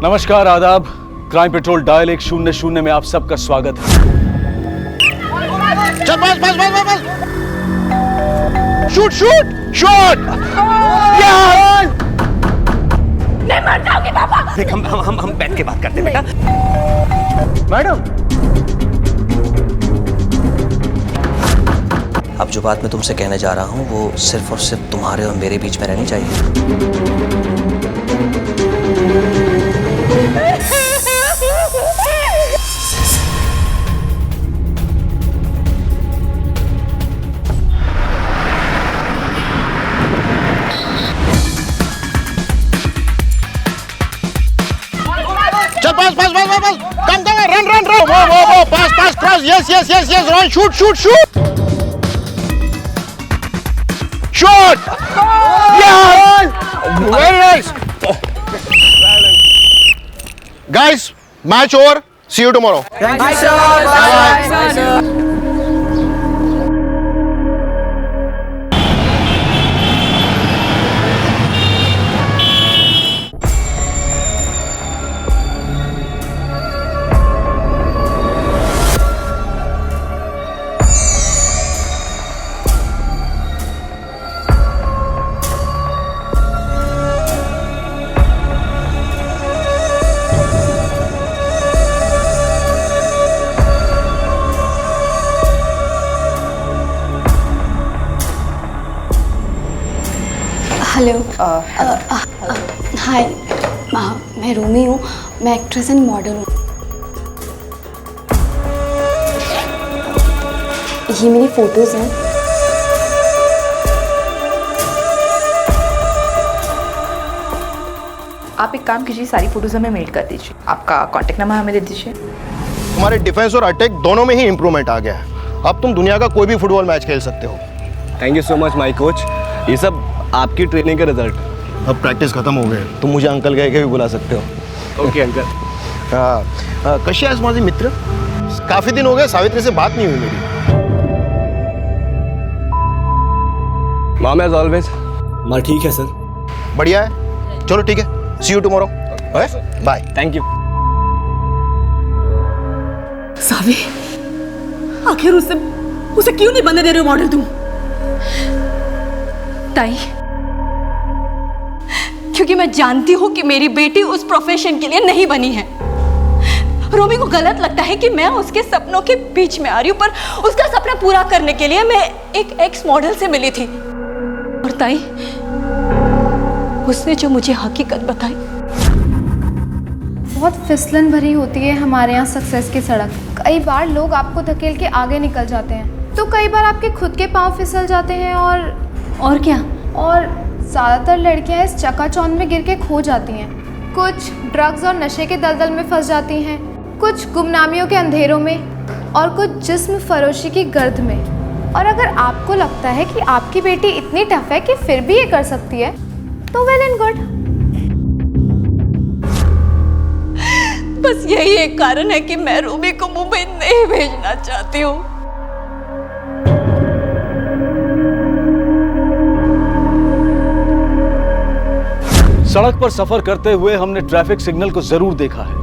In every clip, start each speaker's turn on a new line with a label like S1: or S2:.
S1: नमस्कार, आदाब। Crime petrol dial 100 में आप सबका स्वागत है।
S2: चल बस बस बस बस बस। Shoot shoot shoot.
S3: नहीं मर जाओगे पापा।
S4: देख हम बैठ के बात करते हैं बेटा।
S2: मैडम,
S4: अब जो बात मैं तुमसे कहने जा रहा हूँ वो सिर्फ और सिर्फ तुम्हारे और मेरे बीच में रहनी चाहिए।
S2: चल बस बस बस बस। Come come run run run. वो pass pass cross. Yes yes yes yes run. Shoot shoot shoot shoot. Very nice guys, match over. See you tomorrow.
S5: Hello. Hi, मैं रूमी हूँ। मैं एक्ट्रेस एंड मॉडल हूँ। ये मेरी फोटोज हैं।
S3: आप एक काम कीजिए, सारी फोटोज हमें मेल कर दीजिए। आपका कांटेक्ट नंबर हमें दे दीजिए।
S2: तुम्हारे डिफेंस और अटैक दोनों में ही इंप्रूवमेंट आ गया है। अब तुम दुनिया का कोई भी फुटबॉल मैच खेल सकते हो।
S6: Thank you so much my coach. ये सब आपकी ट्रेनिंग का रिजल्ट।
S2: अब प्रैक्टिस खत्म हो गई, तुम मुझे अंकल कह के भी बुला सकते हो।
S6: Okay uncle.
S2: कशी आहेस माझे मित्र? काफी दिन हो गए, सावित्री से बात नहीं हुई मेरी।
S6: Mom as always.
S4: माँ ठीक है सर।
S2: बढ़िया है, चलो ठीक है, see you tomorrow. Bye.
S6: Thank you.
S7: Saavi, आखिर उसे क्यों नहीं बनने दे रहे हो मॉडल तुम?
S5: ताई, क्योंकि मैं जानती हूँ कि मेरी बेटी उस प्रोफेशन के लिए नहीं बनी है। रोमी को गलत लगता है कि मैं उसके सपनों के बीच में आ रही हूँ, पर उसका सपना पूरा करने के लिए मैं एक एक्स मॉडल से मिली थी। और ताई, उसने जो मुझे हकीकत बताई।
S8: बहुत फिसलन भरी होती है हमारे यहाँ सक्सेस की सड़क। कई बार लोग आपको धकेल के आगे निकल जाते हैं, तो कई बार आपके खुद के पाँव फिसल जाते हैं। और क्या? और ज़्यादातर लड़कियाँ इस चकाचौंध में गिर के खो जाती हैं। कुछ ड्रग्स और नशे के दलदल में फंस जाती हैं, कुछ गुमनामियों के अंधेरों में, और कुछ जिस्म फरोशी की गर्द में। और अगर आपको लगता है कि आपकी बेटी इतनी टफ है कि फिर भी ये कर सकती है, तो वेल एंड गुड।
S5: बस यही एक कारण है कि मैं रूमी को मुंबई नहीं भेजना चाहती हूँ।
S1: सड़क पर सफर करते हुए हमने ट्रैफिक सिग्नल को जरूर देखा है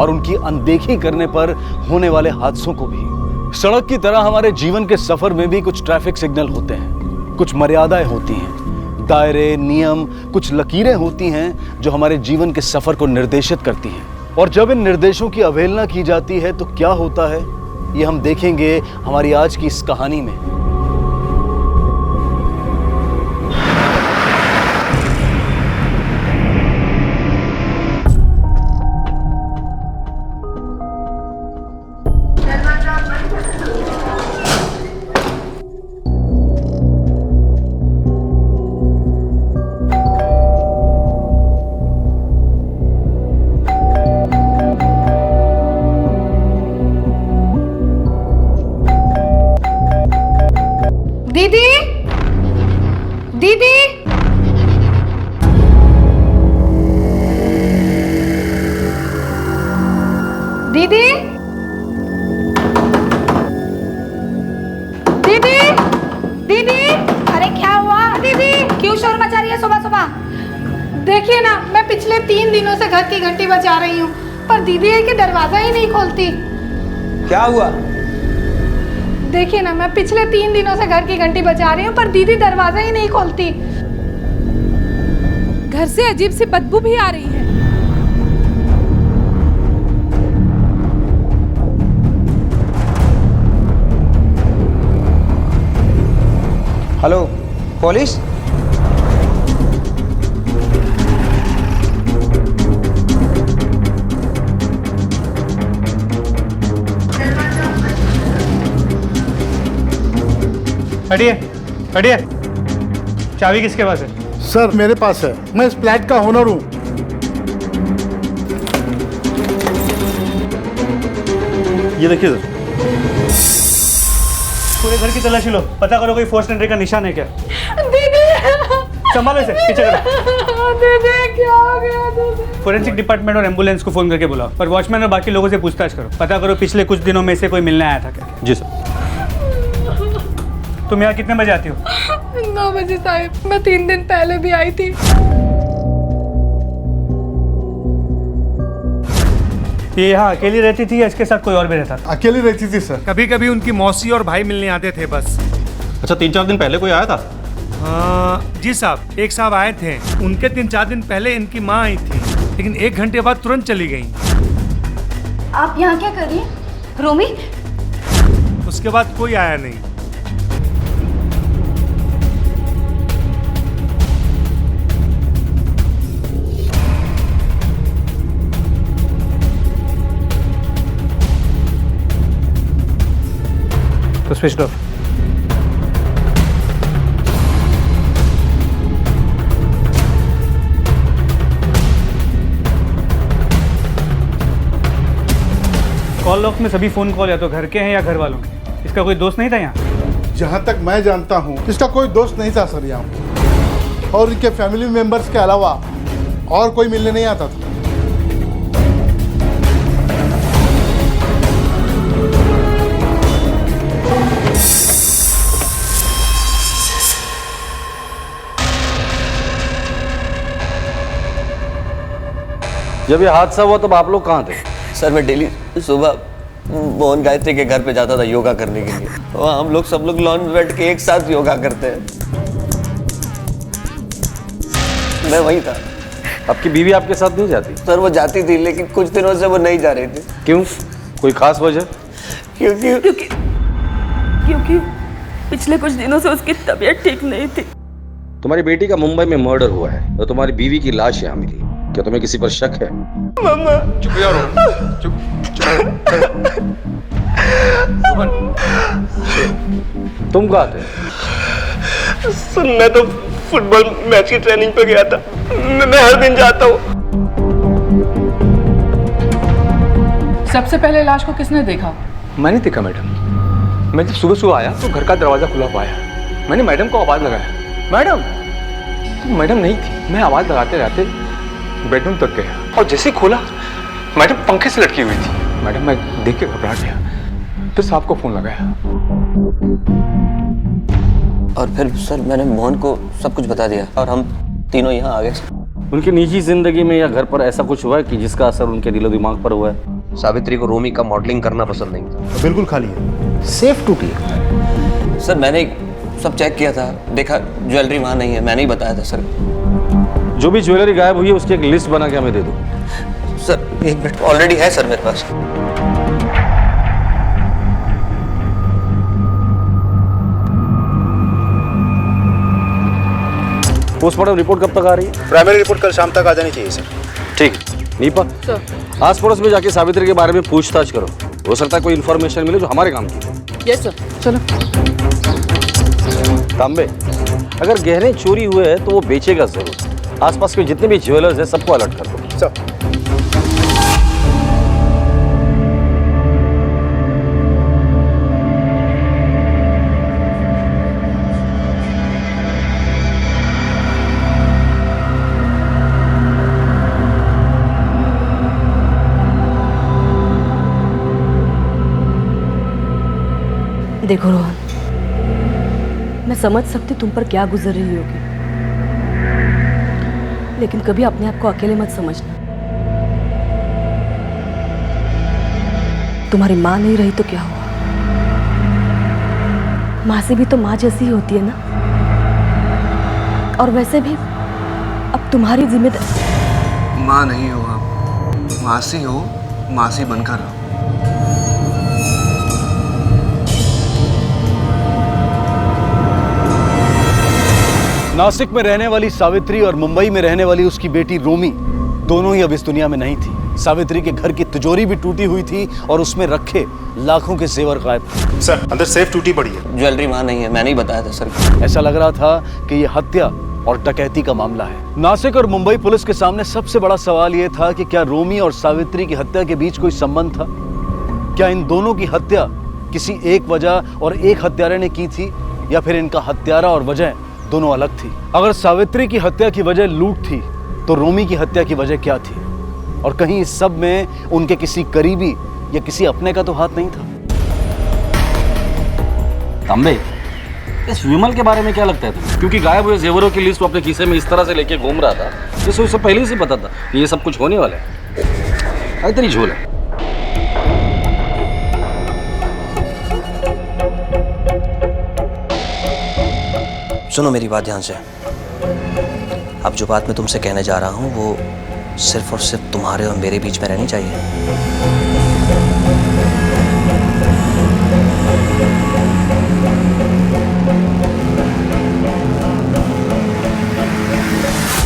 S1: और उनकी अनदेखी करने पर होने वाले हादसों को भी। सड़क की तरह हमारे जीवन के सफर में भी कुछ ट्रैफिक सिग्नल होते हैं, कुछ मर्यादाएं होती हैं, दायरे, नियम, कुछ लकीरें होती हैं जो हमारे जीवन के सफर को निर्देशित करती हैं। और जब इन निर्देशों की अवहेलना की जाती है तो क्या होता है, ये हम देखेंगे हमारी आज की इस कहानी में।
S8: दीदी, दीदी, दीदी, दीदी, दीदी, अरे क्या हुआ दीदी? क्यों शोर मचा रही है सुबह सुबह?
S9: देखिए ना, मैं पिछले 3 दिनों से घर की घंटी बजा रही हूँ, पर दीदी है कि दरवाजा ही नहीं खोलती।
S6: क्या हुआ?
S9: देखिए ना, मैं पिछले 3 दिनों से घर की घंटी बजा रही हूँ, पर दीदी दरवाजा ही नहीं खोलती। घर से अजीब सी बदबू भी आ रही है।
S6: Hello, police?
S10: हटिए, हटिए। चाबी किसके पास है?
S2: सर मेरे पास है, मैं इस फ्लैट का ओनर हूँ। ये देखिए सर।
S10: पूरे घर की तलाशी लो, पता करो कोई फोर्स एंट्री का निशान है क्या।
S9: दीदी,
S10: संभालो इसे, पीछे करो।
S9: दीदी क्या हो गया दीदी?
S10: फोरेंसिक डिपार्टमेंट और एम्बुलेंस को फोन करके बुलाओ और वॉचमैन और बाकी लोगों से पूछताछ करो। पता करो पिछले कुछ दिनों में से कोई मिलने आया था क्या।
S1: जी सर।
S10: तुम यहाँ कितने बजे आती हो?
S9: 9 बजे साहब, मैं 3 दिन पहले भी आई थी।
S10: ये यहाँ अकेली रहती थी या इसके साथ कोई और भी रहता था?
S2: अकेली रहती थी सर।
S10: कभी कभी उनकी मौसी और भाई मिलने आते थे बस।
S11: अच्छा, 3-4 दिन पहले कोई आया था?
S10: जी साहब, एक साहब आए थे। उनके 3-4 दिन पहले इनकी माँ आई थी, लेकिन 1 घंटे बाद तुरंत चली गई।
S5: आप यहाँ क्या कर रही हैं? रोमी?
S10: उसके बाद कोई आया नहीं। तो स्विच ऑफ। कॉल लॉक में सभी फोन कॉल या तो घर के हैं या घर वालों के। इसका कोई दोस्त नहीं था यहाँ?
S2: जहाँ तक मैं जानता हूँ इसका कोई दोस्त नहीं था सर यहाँ, और इनके फैमिली मेंबर्स के अलावा और कोई मिलने नहीं आता था।
S1: जब ये हादसा हुआ तब आप लोग कहाँ थे?
S4: सर मैं डेली सुबह मोहन गायत्री के घर पे जाता था योगा करने के लिए। वहाँ हम लोग सब लोग लॉन में बैठ के एक साथ योगा करते हैं। मैं वही था।
S1: आपकी बीवी आपके साथ नहीं जाती?
S4: सर वो जाती थी, लेकिन कुछ दिनों से वो नहीं जा रही थी।
S1: क्यों? कोई खास वजह?
S7: क्योंकि पिछले कुछ दिनों से उसकी तबीयत ठीक नहीं थी।
S12: तुम्हारी बेटी का मुंबई में मर्डर हुआ है तो तुम्हारी बीवी की लाश यहाँ मिली। क्या तुम्हें किसी पर शक है?
S11: मामा चुप यारो, चुप।
S1: तुम कहाँ थे?
S6: सर मैं तो फुटबॉल मैच की ट्रेनिंग पे गया था। मैं हर दिन जाता हूँ।
S7: सबसे पहले लाश को किसने देखा?
S11: मैंने देखा मैडम। मैं जब सुबह सुबह आया तो घर का दरवाजा खुला पाया। मैंने मैडम को आवाज लगाया, मैडम। तो मैडम नहीं थी। मैं आवाज लगाते लगाते बेडरूम तक गया और जैसे ही खोला मैडम पंखे से लटकी हुई थी। मैडम मैं देख के घबरा गया, फिर साहब को फोन लगाया।
S4: और फिर सर मैंने मोहन को सब कुछ बता दिया और हम तीनों यहाँ आ गए।
S1: उनकी निजी जिंदगी में या घर पर ऐसा कुछ हुआ है कि जिसका असर उनके दिलो दिमाग पर हुआ है?
S4: सावित्री को रोमी का मॉडलिंग करना पसंद नहीं था।
S2: बिल्कुल खाली है।
S1: सेफ टूटी है?
S4: सर मैंने सब चेक किया था, देखा ज्वेलरी वहाँ नहीं है। मैंने ही बताया था सर।
S1: जो भी ज्वेलरी गायब हुई है उसकी एक लिस्ट बना के हमें दे दो।
S4: सर 1 मिनट ऑलरेडी है सर मेरे पास।
S1: पोस्टमार्टम रिपोर्ट कब तक आ रही है?
S2: प्राइमरी रिपोर्ट कल शाम तक आ जानी चाहिए सर।
S1: ठीक है। नीपा, आस पड़ोस में जाके सावित्री के बारे में पूछताछ करो। हो सकता है कोई इन्फॉर्मेशन मिले जो हमारे काम की हो।
S7: Yes sir. चलो।
S1: तांबे, अगर गहने चोरी हुए हैं तो वो बेचेगा जरूर। आसपास के जितने भी ज्वेलर्स हैं सबको अलर्ट कर दो।
S2: सर
S7: देखो रोहन, मैं समझ सकती तुम पर क्या गुजर रही होगी, लेकिन कभी अपने आप को अकेले मत समझना। तुम्हारी माँ नहीं रही तो क्या हुआ, माँ से भी तो माँ जैसी ही होती है ना। और वैसे भी अब तुम्हारी जिम्मेदारी।
S6: माँ नहीं हो आप, मासी हो, मासी बनकर रहो।
S1: नासिक में रहने वाली सावित्री और मुंबई में रहने वाली उसकी बेटी रोमी दोनों ही अब इस दुनिया में नहीं थी। सावित्री के घर की तिजोरी भी टूटी हुई थी और उसमें रखे लाखों के जेवर गायब थे।
S6: सर अंदर सेफ टूटी पड़ी है।
S4: ज्वेलरी वहाँ नहीं है, मैंने ही बताया था सर।
S1: ऐसा लग रहा था कि यह हत्या और डकैती का मामला है। नासिक और मुंबई पुलिस के सामने सबसे बड़ा सवाल यह था कि क्या रोमी और सावित्री की हत्या के बीच कोई संबंध था? क्या इन दोनों की हत्या किसी एक वजह और एक हत्यारे ने की थी, या फिर इनका हत्यारा और वजह दोनों अलग थी? अगर सावित्री की हत्या की वजह लूट थी तो रोमी की हत्या की वजह क्या थी? और कहीं इस सब में उनके किसी करीबी या किसी अपने का तो हाथ नहीं था?
S12: तांबे, इस विमल के बारे में क्या लगता है तुम्हें? क्योंकि गायब हुए जेवरों की लिस्ट वो अपने खीसे में इस तरह से लेके घूम रहा था, जिससे उसे पहले से पता था कि ये सब कुछ होने वाला है। इतनी झोल है।
S4: सुनो मेरी बात ध्यान से। अब जो बात मैं तुमसे कहने जा रहा हूँ वो सिर्फ और सिर्फ तुम्हारे और मेरे बीच में रहनी चाहिए।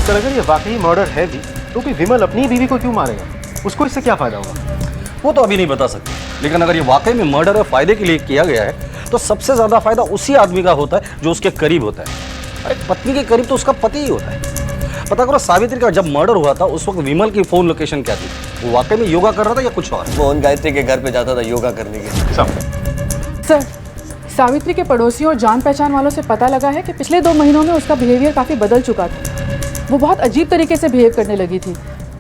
S13: सर अगर ये वाकई मर्डर है भी तो कोई विमल अपनी बीवी को क्यों मारेगा? उसको इससे क्या फायदा होगा?
S12: वो तो अभी नहीं बता सकते, लेकिन अगर ये वाकई में मर्डर है, फायदे के लिए किया गया है, तो सबसे ज्यादा फायदा उसी आदमी का होता है जो उसके करीब होता है। अरे पत्नी के करीब तो उसका पति ही होता है। पता करो सावित्री का जब मर्डर हुआ था उस वक्त विमल की फोन लोकेशन क्या थी? वो वाकई में योगा कर रहा था या कुछ और?
S4: मोहन गायत्री के घर पे जाता था योगा करने के लिए।
S14: सर, सावित्री के पड़ोसियों और जान पहचान वालों से पता लगा है कि पिछले 2 महीनों में उसका बिहेवियर काफी बदल चुका था। वो बहुत अजीब तरीके से बिहेव करने लगी थी।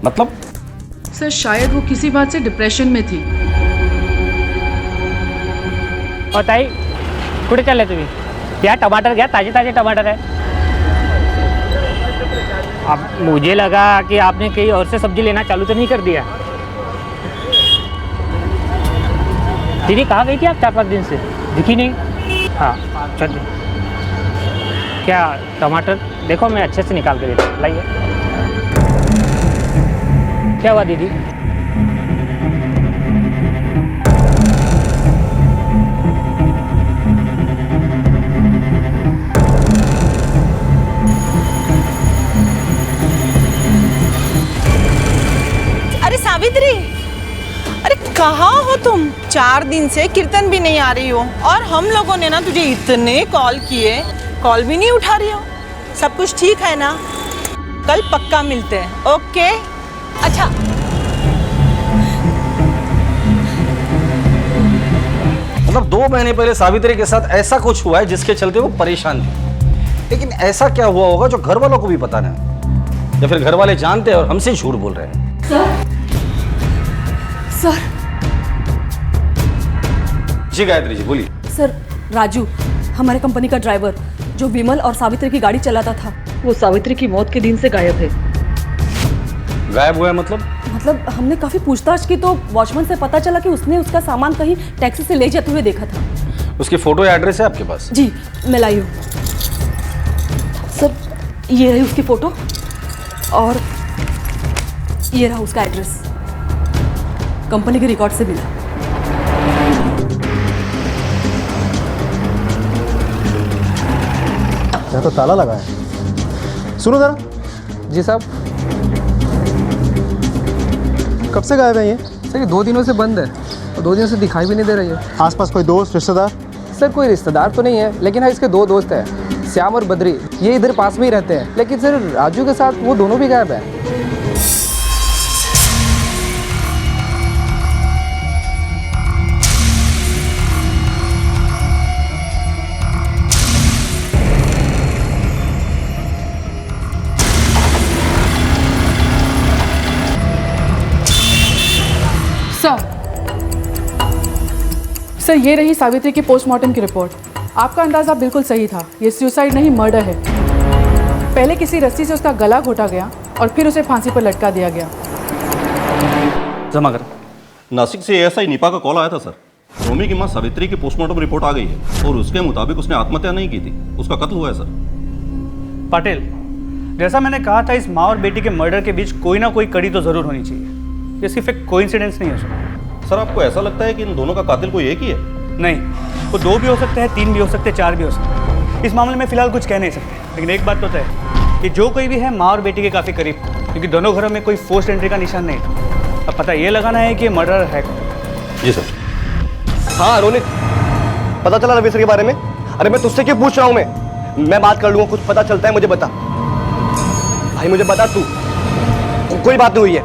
S12: मतलब?
S14: सर शायद वो किसी बात से डिप्रेशन में थी।
S15: और ताई कुठे चालले तुम्ही? क्या टमाटर घ्या, ताजे ताजे टमाटर है। अब मुझे लगा कि आपने कहीं और से सब्जी लेना चालू तो नहीं कर दिया। दीदी कहाँ गई थी आप 4-5 दिन से? दिखी नहीं। हाँ चलिए। क्या टमाटर देखो मैं अच्छे से निकाल के देता हूँ, लाइए। क्या हुआ दीदी?
S16: सावित्री, अरे कहाँ हो तुम? 4 दिन से कीर्तन भी नहीं आ रही हो और हम लोगों ने ना तुझे इतने कॉल किए, कॉल भी नहीं उठा रही हो। सब कुछ ठीक है ना? कल पक्का मिलते हैं, ओके? अच्छा
S12: मतलब 2 महीने पहले सावित्री के साथ ऐसा कुछ हुआ है जिसके चलते वो परेशान थी, लेकिन ऐसा क्या हुआ होगा जो घर वालों को भी पता नहीं, या फिर घर वाले जानते हैं और हमसे झूठ बोल रहे हैं?
S7: सर
S12: जी गायत्री जी बोलिए।
S7: सर राजू हमारे कंपनी का ड्राइवर जो विमल और सावित्री की गाड़ी चलाता था, वो सावित्री की मौत के दिन से गायब है।
S12: गायब हुआ है मतलब
S7: हमने काफी पूछताछ की तो वॉचमैन से पता चला कि उसने उसका सामान कहीं टैक्सी से ले जाते हुए देखा था।
S12: उसकी फोटो या एड्रेस है आपके पास?
S7: जी मैं लाई हूँ। सर ये रही उसकी फोटो और ये रहा उसका एड्रेस, कंपनी के रिकॉर्ड से मिला।
S13: यहाँ तो ताला लगा है। सुनो जरा।
S17: जी साहब।
S13: कब से गायब है ये?
S17: सर ये 2 दिनों से बंद है और 2 दिनों से दिखाई भी नहीं दे रही है।
S13: आसपास कोई दोस्त रिश्तेदार?
S17: सर कोई रिश्तेदार तो नहीं है, लेकिन हाँ इसके 2 दोस्त हैं, श्याम और बद्री। ये इधर पास में ही रहते हैं, लेकिन सर राजू के साथ वो दोनों भी गायब है।
S14: सर ये रही सावित्री की पोस्टमार्टम की रिपोर्ट। आपका अंदाज़ा बिल्कुल सही था, ये सुसाइड नहीं मर्डर है। पहले किसी रस्सी से उसका गला घोटा गया, और फिर उसे फांसी पर लटका दिया गया।
S12: जमा कर।
S18: नासिक से एएसआई निपा का कॉल आया था सर। रोमी की मां सावित्री की पोस्टमार्टम रिपोर्ट आ गई है और उसके मुताबिक उसने आत्महत्या नहीं की थी, उसका कत्ल हुआ है सर।
S19: पाटिल, जैसा मैंने कहा था, इस माँ और बेटी के मर्डर के बीच कोई ना कोई कड़ी तो जरूर होनी चाहिए। ये सिर्फ एक कोइंसिडेंस नहीं है
S18: सर। आपको ऐसा लगता है कि इन दोनों का कातिल कोई एक ही है?
S19: नहीं, वो 2 भी हो सकते हैं, 3 भी हो सकते हैं, 4 भी हो सकते हैं। इस मामले में फिलहाल कुछ कह नहीं सकते, लेकिन एक बात तो तय है कि जो कोई भी है माँ और बेटी के काफ़ी करीब, क्योंकि दोनों घरों में कोई फोर्स्ड एंट्री का निशान नहीं था। अब पता ये लगाना है कि मर्डर है कौन।
S6: जी सर। हाँ रोनित, पता चला रवि सर के बारे में? अरे मैं तुझसे क्यों पूछ रहा हूँ? मैं बात कर लूंगा, कुछ पता चलता है मुझे बता भाई, मुझे बता तू, कोई बात नहीं हुई है।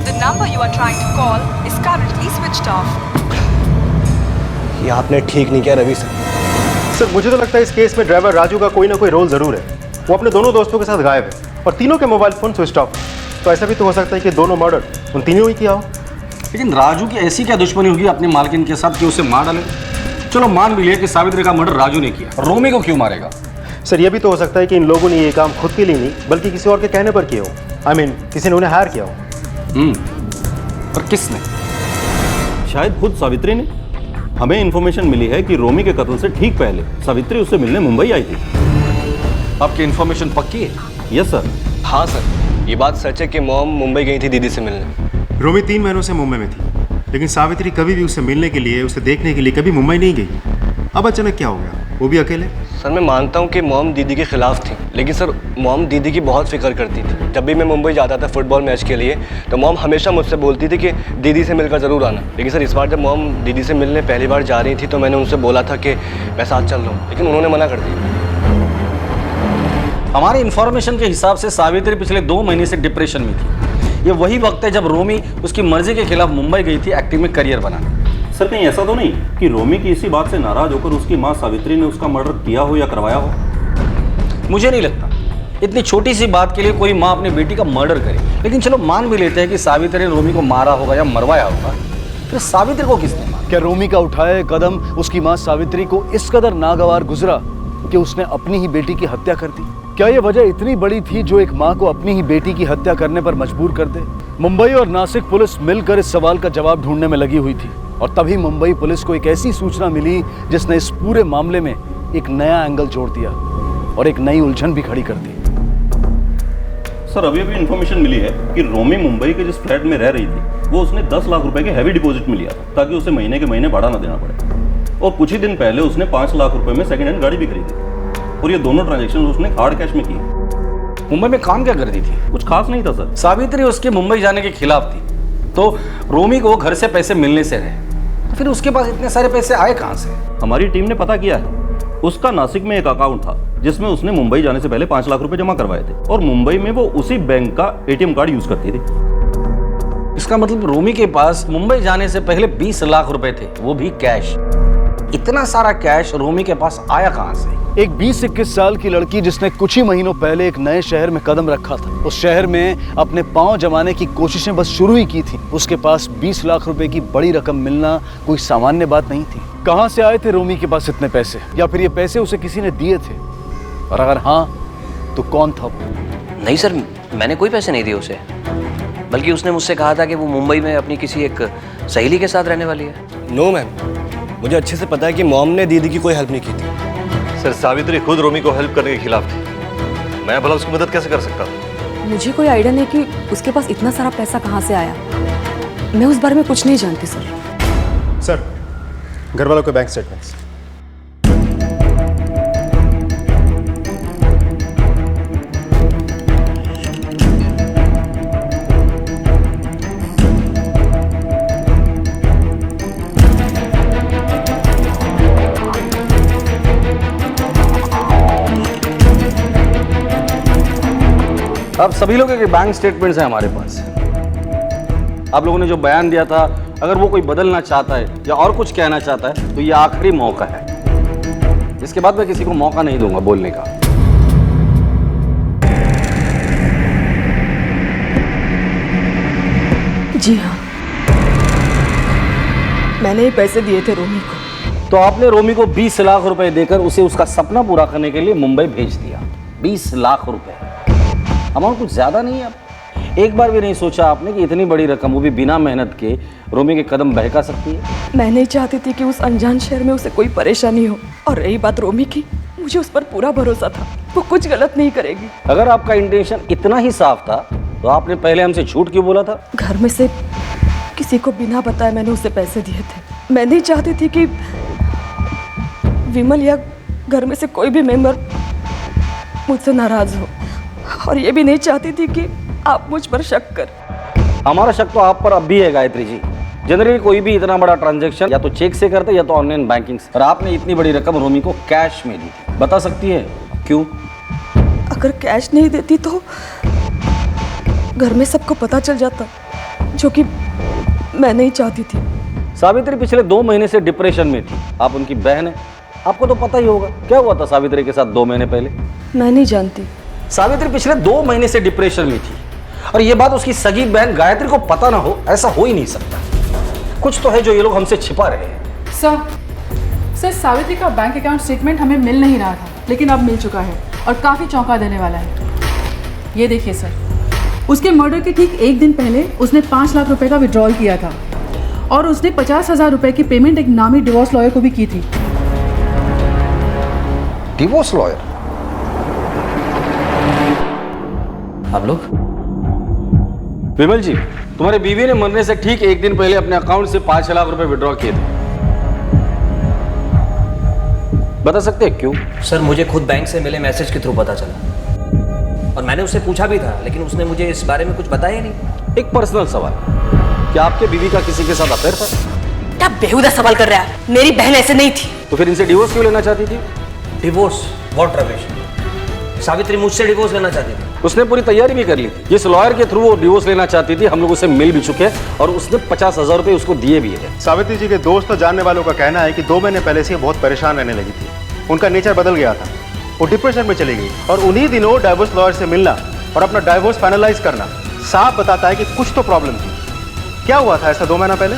S3: The number you are trying to call is currently switched off.
S6: ये आपने ठीक नहीं किया रवि सर।
S13: सर मुझे तो लगता है इस केस में ड्राइवर राजू का कोई ना कोई रोल जरूर है। वो अपने दोनों दोस्तों के साथ गायब है और तीनों के मोबाइल फोन स्विच ऑफ। तो ऐसा भी तो हो सकता है कि दोनों मर्डर उन तीनों ही किया हो।
S12: लेकिन राजू की ऐसी क्या दुश्मनी होगी अपनी मालकिन के साथ कि उसे मार डाले? चलो मान भी लिया कि सावित्री का मर्डर राजू ने किया, रोमी को क्यों मारेगा?
S13: सर ये भी तो हो सकता है कि इन लोगों ने ये काम खुद के लिए नहीं बल्कि किसी और के कहने पर किया हो। I mean, किसी ने उन्हें हायर किया हो।
S12: पर किसने?
S18: शायद खुद सावित्री ने। हमें इन्फॉर्मेशन मिली है कि रोमी के कत्ल से ठीक पहले सावित्री उससे मिलने मुंबई आई थी।
S12: आपकी इन्फॉर्मेशन पक्की है?
S18: Yes sir.
S6: हाँ सर, ये बात सच है कि मॉम मुंबई गई थी दीदी से मिलने।
S13: रोमी 3 महीनों से मुंबई में थी, लेकिन सावित्री कभी भी उससे मिलने के लिए, उसे देखने के लिए कभी मुंबई नहीं गई। अब अचानक क्या हो गया, वो भी अकेले?
S6: सर मैं मानता हूँ कि मॉम दीदी के खिलाफ थी, लेकिन सर मॉम दीदी की बहुत फिक्र करती थी। जब भी मैं मुंबई जाता था फुटबॉल मैच के लिए, तो मॉम हमेशा मुझसे बोलती थी कि दीदी से मिलकर ज़रूर आना। लेकिन सर इस बार जब मॉम दीदी से मिलने पहली बार जा रही थी तो मैंने उनसे बोला था कि मैं साथ चल रहा हूँ, लेकिन उन्होंने मना कर दिया।
S12: हमारे इन्फॉर्मेशन के हिसाब से सावित्री पिछले 2 महीने से डिप्रेशन में थी। ये वही वक्त है जब रोमी उसकी मर्जी के खिलाफ मुंबई गई थी एक्टिंग में करियर बनाने।
S18: सर कहीं ऐसा तो नहीं कि रोमी की इसी बात से नाराज होकर उसकी मां सावित्री ने उसका मर्डर किया हो या करवाया हो?
S12: मुझे नहीं लगता इतनी छोटी सी बात के लिए कोई माँ अपनी बेटी का मर्डर करे। लेकिन चलो मान भी लेते हैं कि सावित्री ने रोमी को मारा होगा या मरवाया होगा, फिर सावित्री को किसने मारा?
S1: क्या रोमी का उठाए कदम उसकी मां सावित्री को इस कदर नागवार गुजरा कि उसने अपनी ही बेटी की हत्या कर दी? क्या ये वजह इतनी बड़ी थी जो एक मां को अपनी ही बेटी की हत्या करने पर मजबूर कर दे? मुंबई और नासिक पुलिस मिलकर इस सवाल का जवाब ढूंढने में लगी हुई थी और तभी मुंबई पुलिस को एक ऐसी सूचना मिली जिसने इस पूरे मामले में एक नया एंगल जोड़ दिया और एक नई उलझन भी खड़ी कर दी।
S18: सर अभी अभी इन्फॉर्मेशन मिली है कि रोमी मुंबई के जिस फ्लैट में रह रही थी वो उसने 10 लाख रुपए के हैवी डिपॉजिट में लिया था ताकि उसे महीने के महीने भाड़ा ना देना पड़े। और कुछ ही दिन पहले उसने 5 लाख रुपए में सेकंड हैंड गाड़ी भी खरीदी और ये दोनों ट्रांजैक्शन उसने हार्ड कैश में किए।
S12: मुंबई में काम क्या कर रही थी?
S18: कुछ खास नहीं था सर।
S12: सावित्री उसके मुंबई जाने के खिलाफ थी तो रोमी को घर से पैसे मिलने से रहे, तो फिर उसके पास इतने सारे पैसे आए कहाँ से?
S18: हमारी टीम ने पता किया है, उसका नासिक में एक अकाउंट था जिसमें उसने मुंबई जाने से पहले 5 लाख रुपए जमा करवाए थे और मुंबई में वो उसी बैंक का एटीएम कार्ड यूज करती थी।
S12: इसका मतलब रोमी के पास मुंबई जाने से पहले 20 लाख रुपए थे, वो भी कैश। इतना सारा कैश रोमी के पास आया कहां से?
S1: एक 20-21 साल की लड़की जिसने कुछ ही महीनों पहले एक नए शहर में कदम रखा था, उस शहर में अपने पांव जमाने की कोशिशें बस शुरू ही की थी। उसके पास 20 लाख रुपए की बड़ी रकम मिलना कोई सामान्य बात नहीं थी। कहां से आए थे रोमी के पास इतने पैसे, या फिर ये पैसे उसे किसी ने दिए थे, और अगर हाँ तो कौन था?
S4: नहीं सर, मैंने कोई पैसे नहीं दिए उसे, बल्कि उसने मुझसे कहा था कि वो मुंबई में अपनी किसी एक सहेली के साथ रहने वाली है।
S6: नो मैम, मुझे अच्छे से पता है कि मॉम ने दीदी की कोई हेल्प नहीं की थी।
S20: सर सावित्री खुद रोमी को हेल्प करने के खिलाफ थी, मैं भला उसकी मदद कैसे कर सकता था?
S7: मुझे कोई आइडिया नहीं कि उसके पास इतना सारा पैसा कहाँ से आया। मैं उस बारे में कुछ नहीं जानती सर।
S13: सर घर वालों के बैंक स्टेटमेंट्स।
S12: अब सभी लोगों के बैंक स्टेटमेंट्स हैं हमारे पास। आप लोगों ने जो बयान दिया था, अगर वो कोई बदलना चाहता है या और कुछ कहना चाहता है तो ये आखिरी मौका है। इसके बाद मैं किसी को मौका नहीं दूंगा बोलने का।
S7: जी हाँ, मैंने ये पैसे दिए थे रोमी को।
S12: तो आपने रोमी को 20 लाख रुपए देकर उसे उसका सपना पूरा करने के लिए मुंबई भेज दिया। 20 लाख रुपए, अमाउंट कुछ ज्यादा नहीं है। अब एक बार भी नहीं सोचा आपने कि इतनी बड़ी रकम, वो भी बिना मेहनत के, रोमी के कदम बहका सकती है?
S14: मैं नहीं चाहती थी कि उस अनजान शहर में उसे कोई परेशानी हो। और रही बात रोमी की, मुझे उस पर पूरा भरोसा था, वो कुछ गलत नहीं करेगी।
S12: अगर आपका इंटेंशन इतना ही साफ था तो आपने पहले हमसे झूठ क्यों बोला था?
S14: घर में से किसी को बिना बताए मैंने उसे पैसे दिए थे। मैं नहीं चाहती थी कि विमल या घर में से कोई भी मेंबर मुझसे नाराज हो, और ये भी नहीं चाहती थी कि आप मुझ पर शक कर।
S12: हमारा शक तो आप पर अब भी है गायत्री जी। जनरली कोई भी इतना बड़ा ट्रांजैक्शन या तो चेक से करते या तो ऑनलाइन बैंकिंग से, और आपने इतनी बड़ी रकम रोमी को कैश में दी थी। बता सकती है क्यों?
S14: अगर कैश नहीं देती तो घर में सबको पता चल जाता, जो कि मैं नहीं चाहती थी।
S12: सावित्री पिछले 2 महीने से डिप्रेशन में थी। आप उनकी बहन है, आपको तो पता ही होगा क्या हुआ था सावित्री के साथ 2 महीने पहले।
S14: मैं नहीं जानती।
S12: सावित्री पिछले 2 महीने से डिप्रेशन में थी, और ये बात उसकी सगी बहन गायत्री को पता ना हो, ऐसा हो ही नहीं सकता। कुछ तो है जो ये लोग हमसे छिपा रहे हैं।
S14: सर सावित्री का बैंक अकाउंट स्टेटमेंट हमें मिल नहीं रहा था, लेकिन अब मिल चुका है और काफ़ी चौंका देने वाला है। ये देखिए सर, उसके मर्डर के ठीक 1 दिन पहले उसने 5 लाख रुपए का विड्रॉल किया था, और उसने 50,000 रुपए की पेमेंट एक नामी डिवोर्स लॉयर को भी की थी।
S12: Divorce lawyer? आप लोग? विमल जी, तुम्हारे बीवी ने मरने से ठीक 1 दिन पहले अपने अकाउंट से 5 लाख रुपए विड्रॉ किए थे। बता सकते हैं क्यों?
S4: सर मुझे खुद बैंक से मिले मैसेज के थ्रू पता चला, और मैंने उससे पूछा भी था, लेकिन उसने मुझे इस बारे में कुछ बताया ही नहीं।
S12: एक पर्सनल सवाल, क्या आपके बीवी का किसी के साथ अफेयर था?
S7: क्या बेहुदा सवाल कर रहा है? मेरी बहन ऐसे नहीं थी।
S12: तो फिर इनसे डिवोर्स क्यों लेना चाहती थी?
S4: डिवोर्स? व्हाट रमेश? सावित्री मुझसे डिवोर्स लेना चाहती थी।
S12: उसने पूरी तैयारी भी कर ली थी। जिस लॉयर के थ्रू वो डिवोर्स लेना चाहती थी, हम लोग उसे मिल भी चुके हैं, और उसने 50,000 रुपए उसको दिए भी है।
S13: सावित्री जी के दोस्त और जानने वालों का कहना है कि 2 महीने पहले से बहुत परेशान रहने लगी थी। उनका नेचर बदल गया था, वो डिप्रेशन में चली गई, और उन्हीं दिनों डाइवोर्स लॉयर से मिलना और अपना डाइवोर्स फाइनलाइज करना साफ बताता है कि कुछ तो प्रॉब्लम थी। क्या हुआ था ऐसा 2 महीना पहले?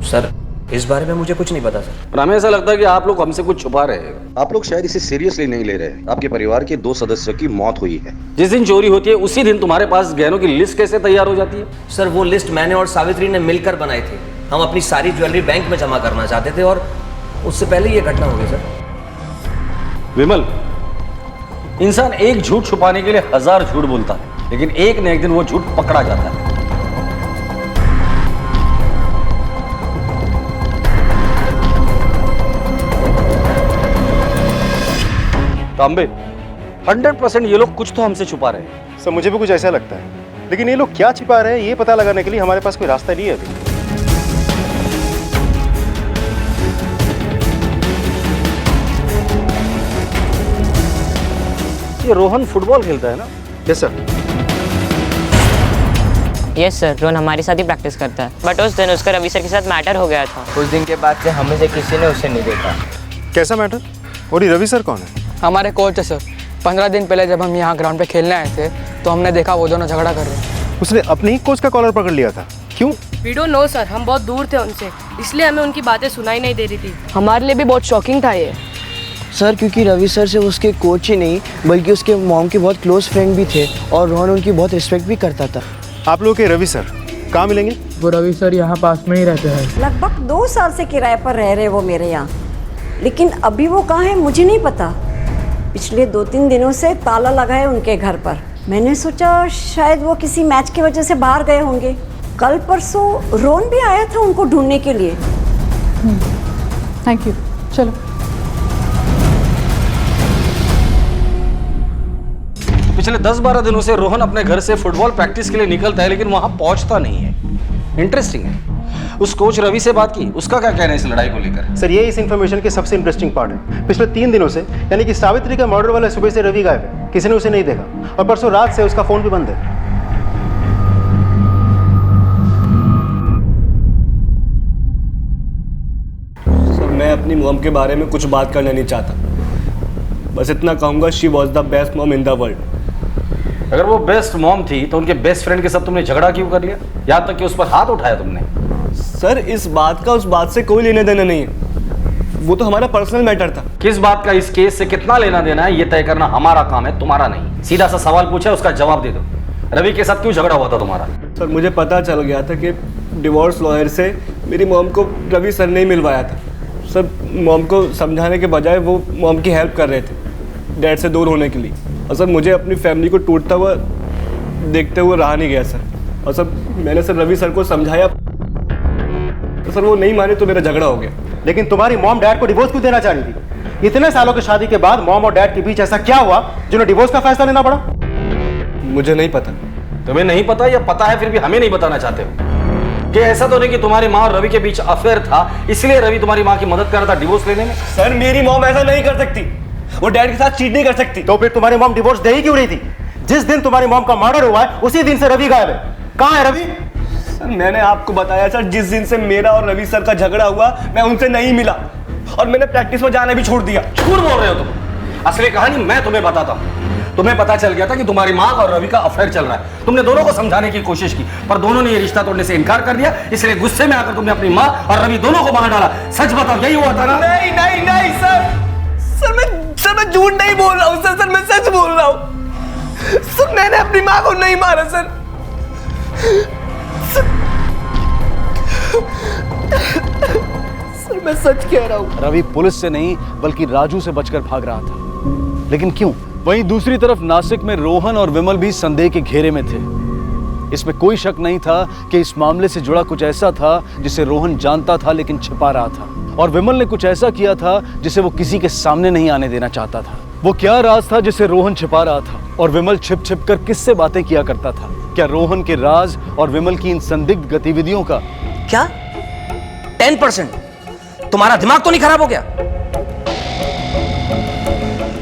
S4: सर इस बारे में मुझे कुछ नहीं पता सर।
S12: पर हमें ऐसा लगता है कि आप लोग हमसे कुछ छुपा रहे हैं। आप लोग शायद इसे सीरियसली नहीं ले रहे। आपके परिवार के 2 सदस्यों की मौत हुई है। जिस दिन चोरी होती है उसी दिन तुम्हारे पास गहनों की लिस्ट कैसे तैयार हो जाती है?
S4: सर वो लिस्ट मैंने और सावित्री ने मिलकर बनाई थी। हम अपनी सारी ज्वेलरी बैंक में जमा करना चाहते थे, और उससे पहले ये घटना हो गई सर।
S12: विमल, इंसान एक झूठ छुपाने के लिए 1000 झूठ बोलता है, लेकिन एक न एक दिन वो झूठ पकड़ा जाता है। तांबे, 100% ये लोग कुछ तो हमसे छुपा रहे हैं।
S13: सर मुझे भी कुछ ऐसा लगता है, लेकिन ये लोग क्या छिपा रहे हैं ये पता लगाने के लिए हमारे पास कोई रास्ता नहीं है अभी।
S12: ये रोहन फुटबॉल खेलता है ना?
S13: Yes sir.
S21: Yes sir, Rohan हमारे साथ ही प्रैक्टिस करता है, बट उस दिन उसका रवि सर के साथ मैटर हो गया था।
S17: उस दिन के बाद से हमें से किसी ने उसे नहीं देखा।
S13: कैसा मैटर? और ये रवि सर कौन है?
S17: हमारे कोच है सर। 15 दिन पहले जब हम यहाँ ग्राउंड पे खेलने आए थे तो हमने देखा वो दोनों झगड़ा कर रहे हैं।
S13: उसने अपने ही कोच का कॉलर पकड़ लिया था, क्यों?
S22: वी डोंट नो सर, हम बहुत दूर थे उनसे, इसलिए हमें उनकी बातें सुनाई नहीं दे रही थी।
S17: हमारे लिए भी बहुत शॉकिंग था ये
S23: सर, क्योंकि रवि सर से उसके कोच ही नहीं बल्कि उसके मॉम के बहुत क्लोज फ्रेंड भी थे, और रोहन उनकी बहुत रिस्पेक्ट भी करता था।
S13: आप लोग के रवि सर कहाँ मिलेंगे?
S17: वो रवि सर यहाँ पास में ही रहते हैं।
S24: लगभग 2 साल से किराए पर रह रहे वो मेरे यहाँ, लेकिन अभी वो कहाँ है मुझे नहीं पता। पिछले 2-3 दिनों से ताला लगा है उनके घर पर। मैंने सोचा शायद वो किसी मैच की वजह से बाहर गए होंगे। कल परसों रोहन भी आया था उनको ढूंढने के लिए।
S14: Thank you. चलो।
S12: पिछले 10-12 दिनों से रोहन अपने घर से फुटबॉल प्रैक्टिस के लिए निकलता है, लेकिन वहां पहुंचता नहीं है। इंटरेस्टिंग है। उस कोच रवि से बात की, उसका क्या कहना है इस लड़ाई को लेकर?
S13: सर ये इस इन्फॉर्मेशन के सबसे इंटरेस्टिंग पार्ट है। पिछले 3 दिनों से, यानी कि सावित्री का मर्डर वाले सुबह से रवि गायब है, किसी ने उसे नहीं देखा, और परसों रात से उसका फोन भी बंद है।
S6: सर मैं अपनी मॉम के बारे में कुछ बात करना नहीं चाहता, बस इतना कहूँगा, she was the best mom in the world.
S12: अगर वो बेस्ट मॉम थी तो उनके बेस्ट फ्रेंड के साथ तुमने झगड़ा क्यों कर लिया? यहाँ तक कि उस पर हाथ उठाया तुमने।
S6: सर इस बात का उस बात से कोई लेना देना नहीं है, वो तो हमारा पर्सनल मैटर था।
S12: किस बात का इस केस से कितना लेना देना है ये तय करना हमारा काम है, तुम्हारा नहीं। सीधा सा सवाल पूछा, उसका जवाब दे दो। रवि के साथ क्यों झगड़ा हुआ था तुम्हारा?
S6: सर मुझे पता चल गया था कि डिवोर्स लॉयर से मेरी मॉम को रवि सर ने ही मिलवाया था। सर मॉम को समझाने के बजाय वो मॉम की हेल्प कर रहे थे डैड से दूर होने के लिए। और सर मुझे अपनी फैमिली को टूटता हुआ देखते हुए रहा नहीं गया सर। और सर मैंने सर रवि सर को समझाया तो सर वो नहीं माने तो मेरा झगड़ा हो गया।
S13: लेकिन तुम्हारी मॉम डैड को डिवोर्स क्यों देना चाह रही थी? इतने सालों की शादी के बाद मॉम और डैड के बीच ऐसा क्या हुआ जिन्हें डिवोर्स का फैसला लेना पड़ा?
S6: मुझे नहीं पता।
S12: तुम्हें नहीं पता या पता है फिर भी हमें नहीं बताना चाहते हो? कि ऐसा तो नहीं कि तुम्हारी माँ और रवि के बीच अफेयर था इसलिए रवि तुम्हारी माँ की मदद कर रहा था डिवोर्स लेने में?
S6: सर मेरी मॉम ऐसा नहीं कर सकती, वो डैड के साथ चीट नहीं कर सकती।
S13: तो फिर तुम्हारी मॉम डिवोर्स दे ही क्यों रही थी? जिस दिन तुम्हारी मॉम का मर्डर हुआ है उसी दिन से रवि गायब है। कहाँ है रवि?
S6: सर मैंने आपको बताया सर, जिस दिन से मेरा और रवि सर का झगड़ा हुआ मैं उनसे नहीं मिला और मैंने प्रैक्टिस में जाना भी छोड़ दिया।
S12: झूठ बोल रहे हो तुम। असली कहानी मैं तुम्हें बताता हूँ। तुम्हें पता चल गया था कि तुम्हारी माँ और रवि का अफेयर चल रहा है। तुमने दोनों को समझाने की कोशिश की पर दोनों ने ये रिश्ता तोड़ने से इनकार कर दिया, इसलिए गुस्से में आकर तुमने अपनी माँ और रवि दोनों को मार डाला। सच बताओ यही हुआ था ना?
S6: नहीं नहीं नहीं सर मैं झूठ नहीं बोल रहा हूँ सर मैं सच बोल रहा हूँ सर। मैंने अपनी माँ को नहीं मारा सर। सर मैं सच कह रहा हूँ।
S1: रवि पुलिस से नहीं बल्कि राजू से बचकर भाग रहा था, लेकिन क्यों? वहीं दूसरी तरफ नासिक में रोहन और विमल भी संदेह के घेरे में थे। इसमें कोई शक नहीं था कि इस मामले से जुड़ा कुछ ऐसा था जिसे रोहन जानता था लेकिन छिपा रहा था, और विमल ने कुछ ऐसा किया था जिसे वो किसी के सामने नहीं आने देना चाहता था। वो क्या राज था जिसे रोहन छिपा रहा था और विमल छिप छिप कर किससे बातें किया करता था? क्या रोहन के राज और विमल की इन संदिग्ध गतिविधियों का
S4: क्या 10%? तुम्हारा दिमाग तो नहीं खराब हो गया?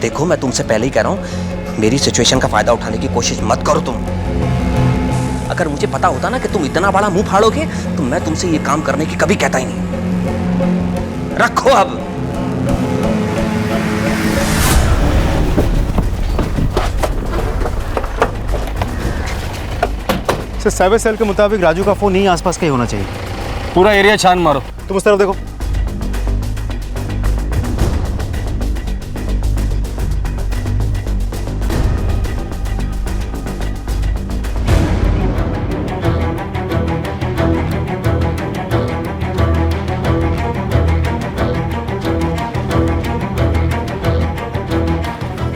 S4: देखो मैं तुमसे पहले ही कह रहा हूं, मेरी सिचुएशन का फायदा उठाने की कोशिश मत करो तुम। अगर मुझे पता होता ना कि तुम इतना बड़ा मुंह फाड़ोगे तो मैं तुमसे ये काम करने की कभी कहता ही नहीं। रखो अब।
S13: सर साइबर सेल के मुताबिक राजू का फोन यहीं आसपास का ही होना चाहिए।
S12: पूरा एरिया छान मारो।
S13: तुम उस तरफ देखो।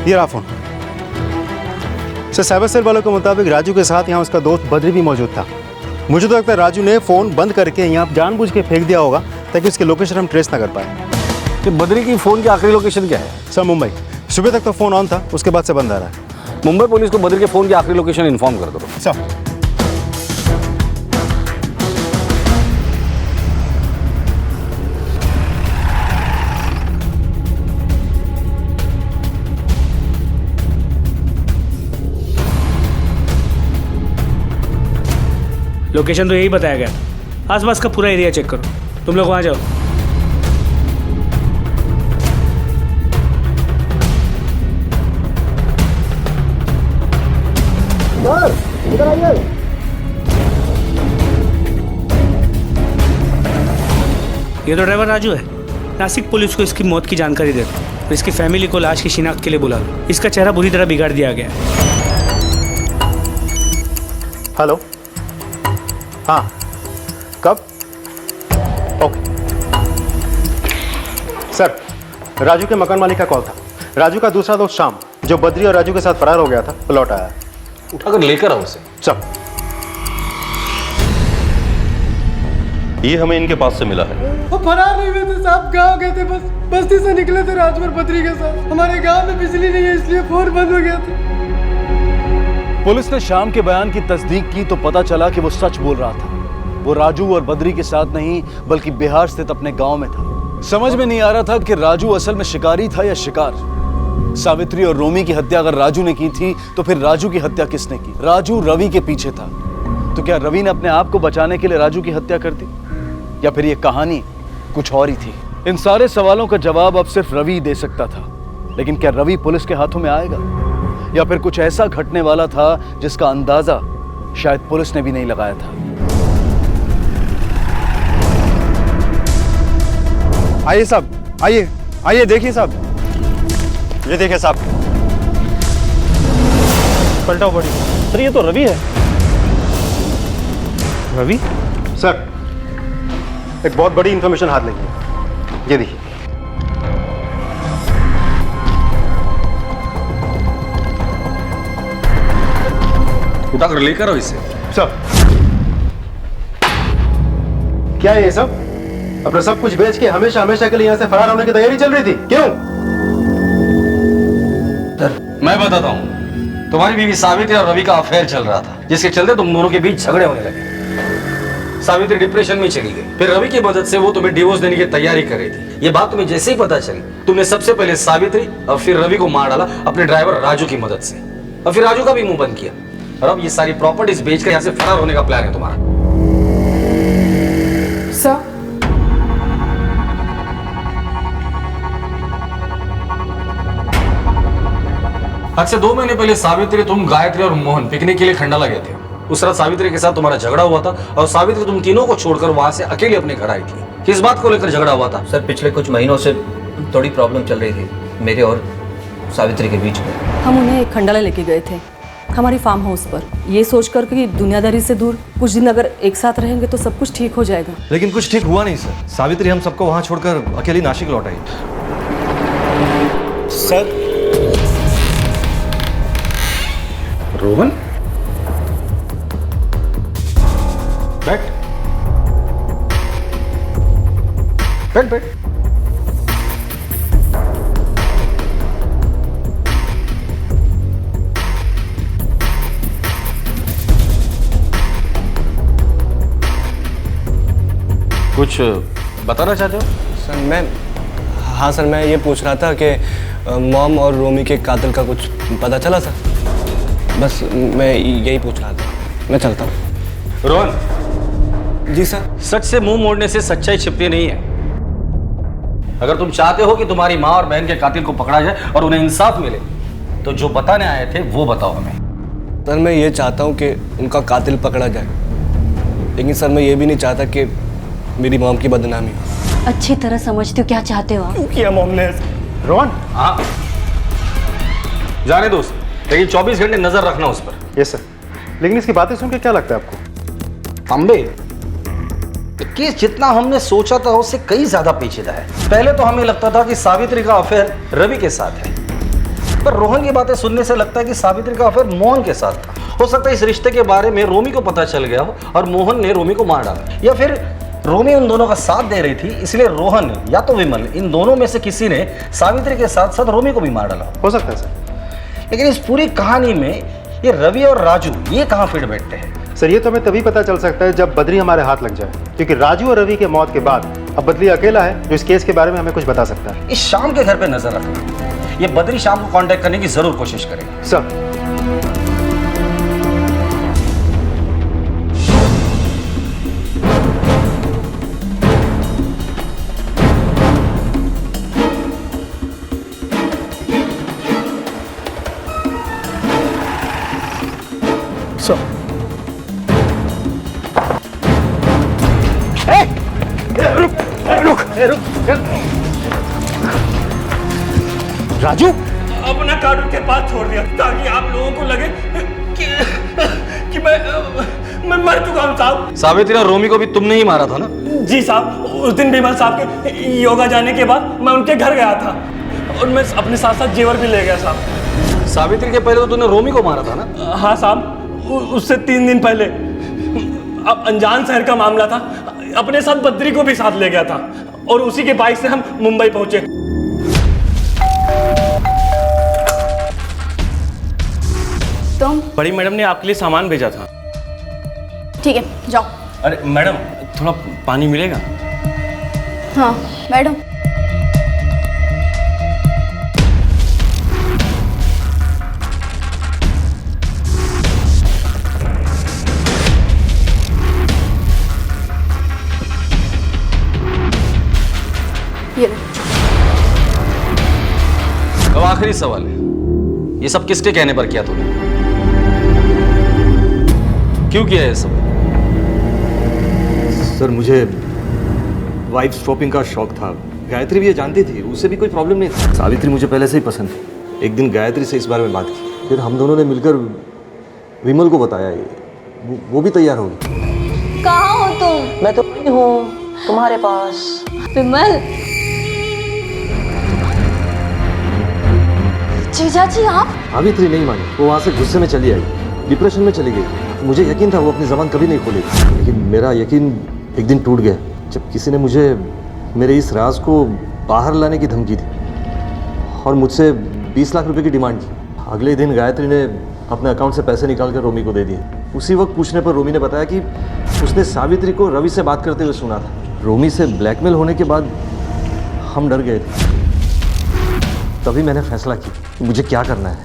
S13: ये रहा फोन। सर साइबर सेल वालों के मुताबिक राजू के साथ यहाँ उसका दोस्त बद्री भी मौजूद था। मुझे तो लगता है राजू ने फ़ोन बंद करके यहाँ जानबूझ के फेंक दिया होगा ताकि उसकी लोकेशन हम ट्रेस ना कर पाए।
S12: कि बद्री की फ़ोन की आखिरी लोकेशन क्या है?
S13: सर मुंबई। सुबह तक तो फ़ोन ऑन था, उसके बाद से बंद आ रहा है।
S12: मुंबई पुलिस को बद्री के फ़ोन की आखिरी लोकेशन इन्फॉर्म कर दो।
S13: सर
S19: लोकेशन तो यही बताया गया था। आसपास का पूरा एरिया चेक करो। तुम लोग वहाँ जाओ।
S2: इधर आइए।
S19: ये तो ड्राइवर राजू है। नासिक पुलिस को इसकी मौत की जानकारी दे दो और इसकी फैमिली को लाश की शिनाख्त के लिए बुला लो। इसका चेहरा बुरी तरह बिगाड़ दिया गया है।
S13: हेलो। हाँ कब? ओके सर, राजू के मकान मालिक का कॉल था। राजू का दूसरा दोस्त श्याम जो बद्री और राजू के साथ फरार हो गया था वो लौट आया।
S12: उठाकर लेकर आओ उसे।
S13: चल।
S20: ये हमें इनके पास से मिला है।
S5: वो फरार नहीं हुए थे साहब, गाँव गए थे, बस बस्ती से निकले थे राजू और बद्री के साथ। हमारे गांव में बिजली नहीं है इसलिए फोन बंद हो गया था।
S1: पुलिस ने शाम के बयान की तस्दीक की तो पता चला कि वो सच बोल रहा था। वो राजू और बद्री के साथ नहीं बल्कि बिहार स्थित अपने गांव में था। समझ में नहीं आ रहा था कि राजू असल में शिकारी था या शिकार। सावित्री और रोमी की हत्या अगर राजू ने की थी तो फिर राजू की हत्या किसने की? राजू रवि के पीछे था तो क्या रवि ने अपने आप को बचाने के लिए राजू की हत्या कर दी या फिर ये कहानी कुछ और ही थी? इन सारे सवालों का जवाब अब सिर्फ रवि दे सकता था। लेकिन क्या रवि पुलिस के हाथों में आएगा या फिर कुछ ऐसा घटने वाला था जिसका अंदाजा शायद पुलिस ने भी नहीं लगाया था?
S8: आइए साहब, आइए आइए, देखिए साहब, ये देखिए साहब।
S13: पलटाओ बॉडी।
S8: सर ये तो रवि है।
S13: रवि? सर एक बहुत बड़ी इंफॉर्मेशन हाथ लगी है, ये देखिए।
S12: उठाकर लेकर आओ इसे।
S13: सर क्या है ये सब? अपना सब कुछ बेच के हमेशा हमेशा के लिए यहाँ से फरार होने की तैयारी चल रही थी, क्यों?
S12: मैं बताता हूँ, तुम्हारी बीवी सावित्री और रवि का अफेयर चल रहा था, जिसके चलते तुम दोनों के बीच झगड़े होने लगे। सावित्री डिप्रेशन में चली गई, फिर रवि की मदद से वो तुम्हें डिवोर्स देने की तैयारी कर रही थी। ये बात तुम्हें जैसे ही पता चली, तुमने सबसे पहले सावित्री और फिर रवि को मार डाला अपने ड्राइवर राजू की मदद से, और फिर राजू का भी मुंह बंद किया। और अब ये सारी प्रॉपर्टीज बेचकर यहाँ से फरार होने का प्लान है तुम्हारा।
S14: सर
S12: आज से 2 महीने पहले सावित्री, तुम, गायत्री और मोहन पिकनिक के लिए खंडाला गए थे। उस रात सावित्री के साथ तुम्हारा झगड़ा हुआ था और सावित्री तुम तीनों को छोड़कर वहां से अकेले अपने घर आई थी। किस बात को लेकर झगड़ा हुआ था?
S4: सर पिछले कुछ महीनों से थोड़ी प्रॉब्लम चल रही थी मेरे और सावित्री के बीच में।
S7: हम उन्हें खंडाला लेके गए थे हमारी फार्म हाउस पर, ये सोचकर कि दुनियादारी से दूर कुछ दिन अगर एक साथ रहेंगे तो सब कुछ ठीक हो जाएगा।
S20: लेकिन कुछ ठीक हुआ नहीं सर। सावित्री हम सबको वहां छोड़कर अकेली नासिक लौट आई।
S8: सर रोहन,
S12: बैठ बैठ बैठ। कुछ बताना चाहते हो?
S6: हाँ सर, मैं ये पूछ रहा था कि मॉम और रोमी के कातिल का कुछ पता चला सर? बस मैं यही पूछ रहा था। मैं चलता हूँ।
S12: रोहन।
S6: जी सर।
S12: सच से मुंह मोड़ने से सच्चाई छिपती नहीं है। अगर तुम चाहते हो कि तुम्हारी माँ और बहन के कातिल को पकड़ा जाए और उन्हें इंसाफ मिले, तो जो बताने आए थे वो बताओ हमें।
S6: सर मैं ये चाहता हूँ कि उनका कातिल पकड़ा जाए, लेकिन सर मैं ये भी नहीं चाहता कि मेरी मॉम की बदनामी हो।
S9: अच्छी तरह समझते हो क्या चाहते हो आप?
S6: क्या मॉम ने?
S13: रोहन।
S12: हाँ जाने दोस्त, लेकिन 24 घंटे नजर रखना उस पर।
S13: Yes sir. लेकिन इसकी बातें सुन के क्या लगता है आपको?
S12: अंबे, केस जितना हमने सोचा था उससे कई ज्यादा पेचीदा है। पहले तो हमें लगता था कि सावित्री का अफेयर रवि के साथ है, पर रोहन की बातें सुनने से लगता है कि सावित्री का अफेयर मोहन के साथ था। हो सकता है इस रिश्ते के बारे में रोमी को पता चल गया हो और मोहन ने रोमी को मार डाला, या फिर रोमी उन दोनों का साथ दे रही थी, इसलिए रोहन ने या तो विमल, इन दोनों में से किसी ने सावित्री के साथ साथ रोमी को भी मार डाला।
S13: हो सकता है सर।
S12: लेकिन इस पूरी कहानी में ये रवि और राजू ये कहाँ फिट बैठते हैं?
S13: सर ये तो हमें तभी पता चल सकता है जब बद्री हमारे हाथ लग जाए, क्योंकि राजू और रवि के मौत के बाद अब बद्री अकेला है जो इस केस के बारे में हमें कुछ बता सकता है।
S12: इस शाम के घर पे नजर रखना। ये बद्री शाम को कांटेक्ट करने की जरूर कोशिश करेगा।
S13: सर
S8: राजू,
S10: अपना कार्ड उनके पास छोड़ दिया ताकि आप लोगों को लगे कि मैं मर चुका हूं साहब।
S12: सावित्री और रोमी को भी तुमने ही मारा था ना?
S10: जी साहब, उस दिन विमल साहब के योगा जाने के बाद मैं उनके घर गया था और मैं अपने साथ साथ जेवर भी ले गया साहब।
S12: सावित्री के पहले तो तूने रोमी को मारा था ना?
S10: हाँ साहब, उससे 3 दिन पहले। अब अनजान शहर का मामला था, अपने साथ बद्री को भी साथ ले गया था और उसी के बाइक से हम मुंबई पहुंचे।
S7: तुम?
S10: बड़ी मैडम ने आपके लिए सामान भेजा था।
S7: ठीक है, जाओ।
S10: अरे मैडम, थोड़ा पानी मिलेगा?
S7: हाँ मैडम। ये लो।
S12: अब आखिरी सवाल है, ये सब किसके कहने पर किया तूने? क्यों किया ये सब?
S1: सर मुझे वाइफ स्वैपिंग का शौक था,
S20: गायत्री भी ये जानती थी, उससे भी कोई प्रॉब्लम नहीं था। सावित्री मुझे पहले से ही पसंद थी। एक दिन गायत्री से इस बारे में बात की, फिर हम दोनों ने मिलकर विमल को बताया, वो भी तैयार होगी।
S9: कहाँ हो तुम?
S4: मैं तो हूँ तुम्हारे पास।
S9: विमल, जीजा जी आप?
S20: सावित्री नहीं मानी, वो वहाँ से गुस्से में चली आई, डिप्रेशन में चली गई। मुझे यकीन था वो अपनी ज़बान कभी नहीं खोलेगी, लेकिन मेरा यकीन एक दिन टूट गया जब किसी ने मुझे मेरे इस राज को बाहर लाने की धमकी दी और मुझसे 20 लाख रुपए की डिमांड की। अगले दिन गायत्री ने अपने अकाउंट से पैसे निकाल कर रोमी को दे दिए। उसी वक्त पूछने पर रोमी ने बताया कि उसने सावित्री को रवि से बात करते हुए सुना था। रोमी से ब्लैकमेल होने के बाद हम डर गए थे। तभी मैंने फैसला किया मुझे क्या करना है,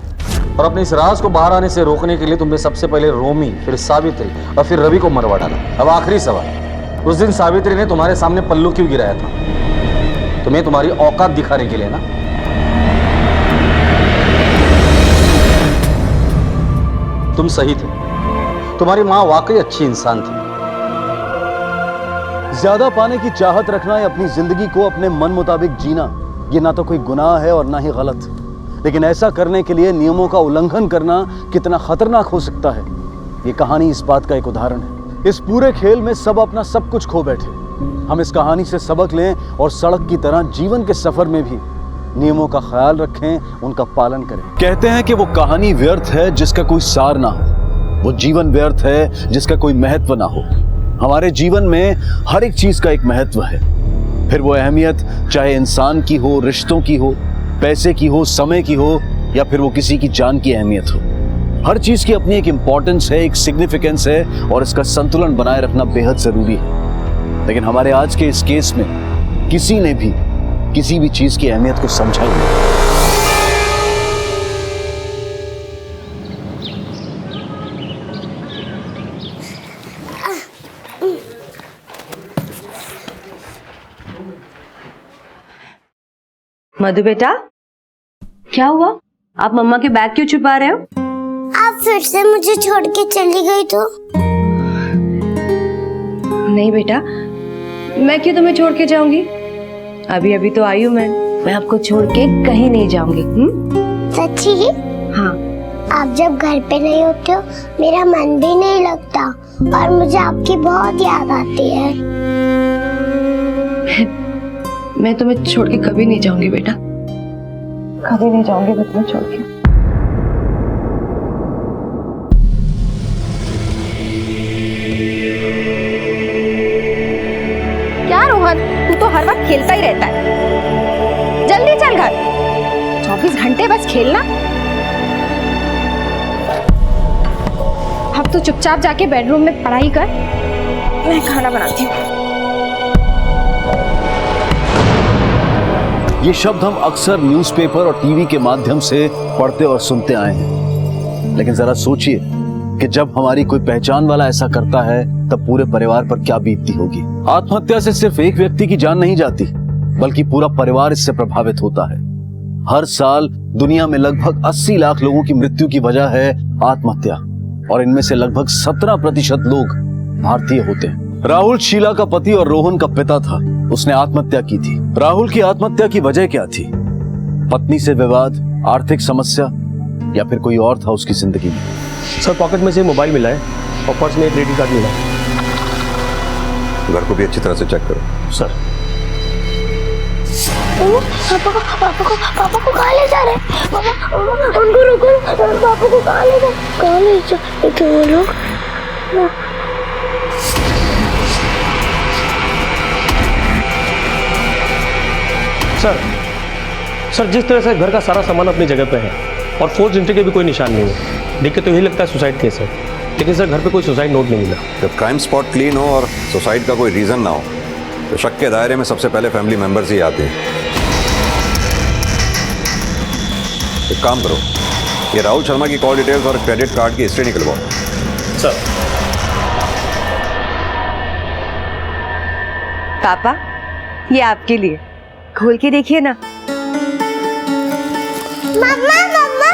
S12: और अपने इस राज को बाहर आने से रोकने के लिए तुमने सबसे पहले रोमी, फिर सावित्री और फिर रवि को मरवा डाला। अब आखिरी सवाल, उस दिन सावित्री ने तुम्हारे सामने पल्लू क्यों गिराया था? तुम्हें तुम्हारी औकात दिखाने के लिए ना? तुम सही थे, तुम्हारी माँ वाकई अच्छी इंसान थी।
S1: ज्यादा पाने की चाहत रखना या अपनी जिंदगी को अपने मन मुताबिक जीना, ये ना तो कोई गुनाह है और ना ही गलत, लेकिन ऐसा करने के लिए नियमों का उल्लंघन करना कितना खतरनाक हो सकता है, ये कहानी इस बात का एक उदाहरण है। इस पूरे खेल में सब अपना सब कुछ खो बैठे। हम इस कहानी से सबक लें और सड़क की तरह जीवन के सफर में भी नियमों का ख्याल रखें, उनका पालन करें। कहते हैं कि वो कहानी व्यर्थ है जिसका कोई सार ना हो, वो जीवन व्यर्थ है जिसका कोई महत्व ना हो। हमारे जीवन में हर एक चीज का एक महत्व है, फिर वो अहमियत चाहे इंसान की हो, रिश्तों की हो, पैसे की हो, समय की हो, या फिर वो किसी की जान की अहमियत हो। हर चीज की अपनी एक इंपॉर्टेंस है, एक सिग्निफिकेंस है, और इसका संतुलन बनाए रखना बेहद जरूरी है। लेकिन हमारे आज के इस केस में किसी ने भी किसी भी चीज की अहमियत को समझा ही नहीं।
S3: मधु बेटा, क्या हुआ? आप मम्मा के बैग क्यों छुपा रहे हो?
S11: आप फिर से मुझे छोड़ के चली गई तो?
S3: नहीं बेटा, मैं क्यों तुम्हें छोड़ के जाऊंगी? अभी अभी तो आई हूँ मैं आपको छोड़ के कहीं नहीं जाऊंगी।
S11: सच्ची?
S3: हाँ।
S11: आप जब घर पे नहीं होते हो मेरा मन भी नहीं लगता और मुझे आपकी बहुत याद आती है।
S3: मैं तुम्हें छोड़ के कभी नहीं जाऊंगी बेटा, कभी नहीं जाऊंगी मैं तुम्हें छोड़ के।
S15: क्या रोहन, तू तो हर वक्त खेलता ही रहता है। जल्दी चल घर, 24 घंटे बस खेलना। अब तू चुपचाप जाके बेडरूम में पढ़ाई कर, मैं खाना बनाती हूँ।
S1: ये शब्द हम अक्सर न्यूज़पेपर और टीवी के माध्यम से पढ़ते और सुनते आए हैं, लेकिन जरा सोचिए कि जब हमारी कोई पहचान वाला ऐसा करता है तब पूरे परिवार पर क्या बीतती होगी। आत्महत्या से सिर्फ एक व्यक्ति की जान नहीं जाती, बल्कि पूरा परिवार इससे प्रभावित होता है। हर साल दुनिया में लगभग 80 लाख लोगों की मृत्यु की वजह है आत्महत्या, और इनमें से लगभग 17% लोग भारतीय होते हैं। राहुल शीला का पति और रोहन का पिता था, उसने आत्महत्या की थी। राहुल की आत्महत्या की वजह क्या थी? पत्नी से विवाद, आर्थिक समस्या, या फिर कोई और था उसकी जिंदगी में?
S6: सर, पॉकेट में से मोबाइल मिला है और पर्स में एक क्रेडिट कार्ड मिला है।
S20: घर को भी अच्छी तरह से चेक करो।
S6: सर।
S11: पापा को कहाँ ले जा रहे हैं? पापा, उनको रोको। पापा को कहाँ ले जा वो लोग?
S6: सर, जिस तरह से घर का सारा सामान अपनी जगह पे है और फोर्स एंट्री के भी कोई निशान नहीं है, देख के तो यही लगता है सुसाइड केस है, लेकिन सर घर पे कोई सुसाइड नोट नहीं मिला।
S20: जब क्राइम स्पॉट क्लीन हो और सुसाइड का कोई रीजन ना हो तो शक के दायरे में सबसे पहले फैमिली मेंबर्स ही आते हैं। एक काम करो, ये राहुल शर्मा की कॉल डिटेल्स और क्रेडिट कार्ड की हिस्ट्री निकलवाओ।
S6: सर।
S3: पापा, ये आपके लिए, खोल के देखिए ना।
S11: मम्मा मम्मा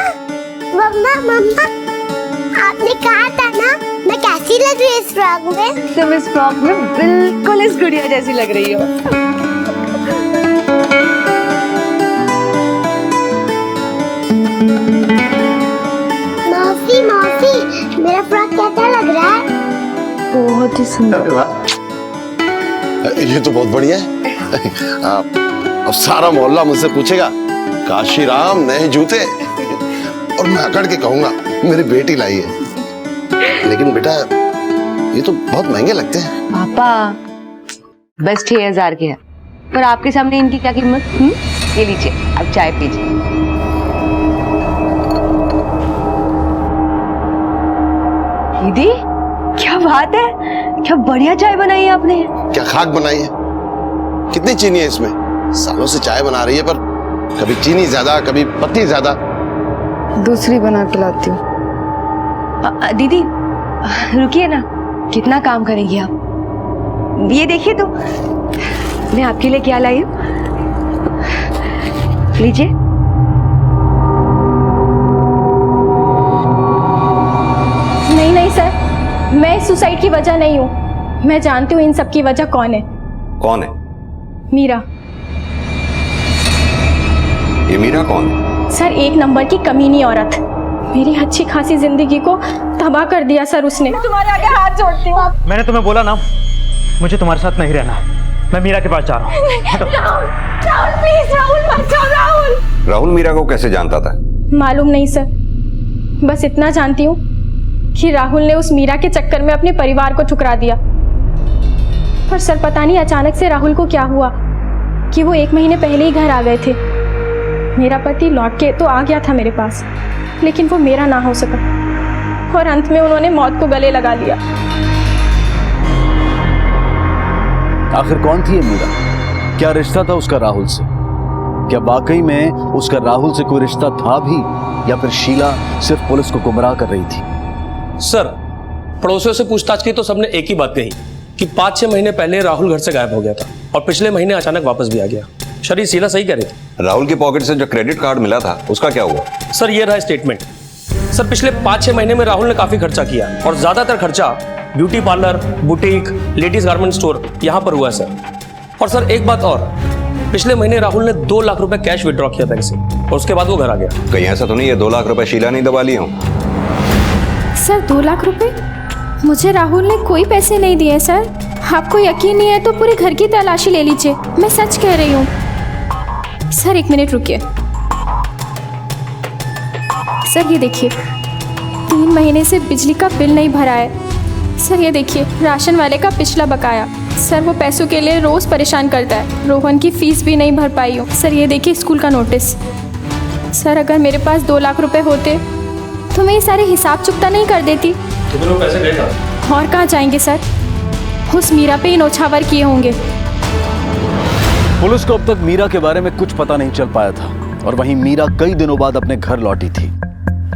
S11: मम्मा मम्मा, आपने कहा था ना मैं कैसी लग रही इस फ्रॉक में?
S3: तुम इस फ्रॉक में बिल्कुल इस गुड़िया जैसी लग रही हो।
S11: मौसी मौसी, मेरा फ्रॉक कैसा लग रहा है?
S3: बहुत ही सुंदर।
S16: ये तो बहुत बढ़िया है। अब सारा मोहल्ला मुझसे पूछेगा काशीराम नए जूते, और मैं अकड़ के कहूंगा मेरी बेटी लाई है। लेकिन बेटा ये तो बहुत महंगे लगते हैं।
S3: पापा बस 6000 के है, पर आपके सामने इनकी क्या कीमत? ये लीजिए, आप चाय पीजिए। दीदी क्या बात है, क्या बढ़िया चाय बनाई है आपने।
S16: क्या खाक बनाई है? कितनी चीनी है इसमें? सालों से चाय बना रही है, पर कभी चीनी ज्यादा कभी पत्ती ज्यादा।
S3: दूसरी बना के लाती हूँ। दीदी रुकिए ना, कितना काम करेंगी आप? ये देखिए तो मैं आपके लिए क्या लाई हूँ, लीजिए।
S15: नहीं नहीं सर, मैं इस सुसाइड की वजह नहीं हूँ। मैं जानती हूँ इन सब की वजह कौन है।
S18: कौन है?
S15: मीरा।
S18: ये मीरा कौन है?
S15: सर एक नंबर की कमीनी औरत, मेरी अच्छी खासी जिंदगी को तबाह कर दिया सर उसने। मैं तुम्हारे आगे हाथ जोड़ती हूँ।
S19: मैंने तुम्हें बोला ना, मुझे तुम्हारे साथ नहीं रहना। मैं मीरा के पास जा रहा हूँ।
S15: राहुल, प्लीज राहुल मत जाओ। राहुल
S18: राहुल मीरा को कैसे जानता था?
S15: मालूम नहीं सर, बस इतना जानती हूँ कि राहुल ने उस मीरा के चक्कर में अपने परिवार को ठुकरा दिया। पर सर पता नहीं अचानक से राहुल को क्या हुआ कि वो 1 महीने पहले ही घर आ गए थे। मेरा पति लौट के तो आ गया था मेरे पास, लेकिन वो मेरा ना हो सका और अंत में उन्होंने मौत को गले लगा लिया।
S1: आखिर कौन थी ये मीरा? क्या रिश्ता था उसका राहुल से? क्या वाकई में उसका राहुल से कोई रिश्ता था भी, या फिर शीला सिर्फ पुलिस को गुमराह कर रही थी?
S10: सर पड़ोसियों से पूछताछ की तो सबने एक ही बात कही कि 5-6 महीने पहले राहुल घर से गायब हो गया था और पिछले महीने अचानक वापस भी आ गया। शरीर शीला सही कह रही थी।
S18: राहुल की पॉकेट से जो क्रेडिट कार्ड मिला था उसका क्या हुआ?
S10: सर ये रहा स्टेटमेंट। सर पिछले 5-6 महीने में राहुल ने काफी खर्चा किया और ज्यादातर खर्चा beauty parlour, boutique, ladies garment store यहाँ पर हुआ है सर। और सर एक बात और, पिछले महीने राहुल ने 2 लाख रुपए कैश विड्रॉ किया बैंक से और उसके बाद वो घर आ गया।
S18: कहीं ऐसा तो नहीं है 2 लाख रुपए शीला नहीं दबा लिए हों?
S15: सर 2 लाख रुपए? मुझे राहुल ने कोई पैसे नहीं दिए सर। आपको यकीन नहीं है तो पूरे घर की तलाशी ले लीजिए, मैं सच कह रही हूँ। सर 1 मिनट रुकिए। सर ये देखिए, 3 महीने से बिजली का बिल नहीं भरा है। सर ये देखिए, राशन वाले का पिछला बकाया। सर वो पैसों के लिए रोज परेशान करता है। रोहन की फीस भी नहीं भर पाई हूँ। सर ये देखिए स्कूल का नोटिस। सर अगर मेरे पास 2 लाख रुपए होते तो मैं ये सारे हिसाब चुकता नहीं कर देती।
S10: तो वो पैसे गए कहाँ?
S15: और कहाँ जाएंगे सर? उस मीरा पे ही नौछावर किए होंगे।
S1: पुलिस को अब तक मीरा के बारे में कुछ पता नहीं चल पाया था, और वहीं मीरा कई दिनों बाद अपने घर लौटी थी।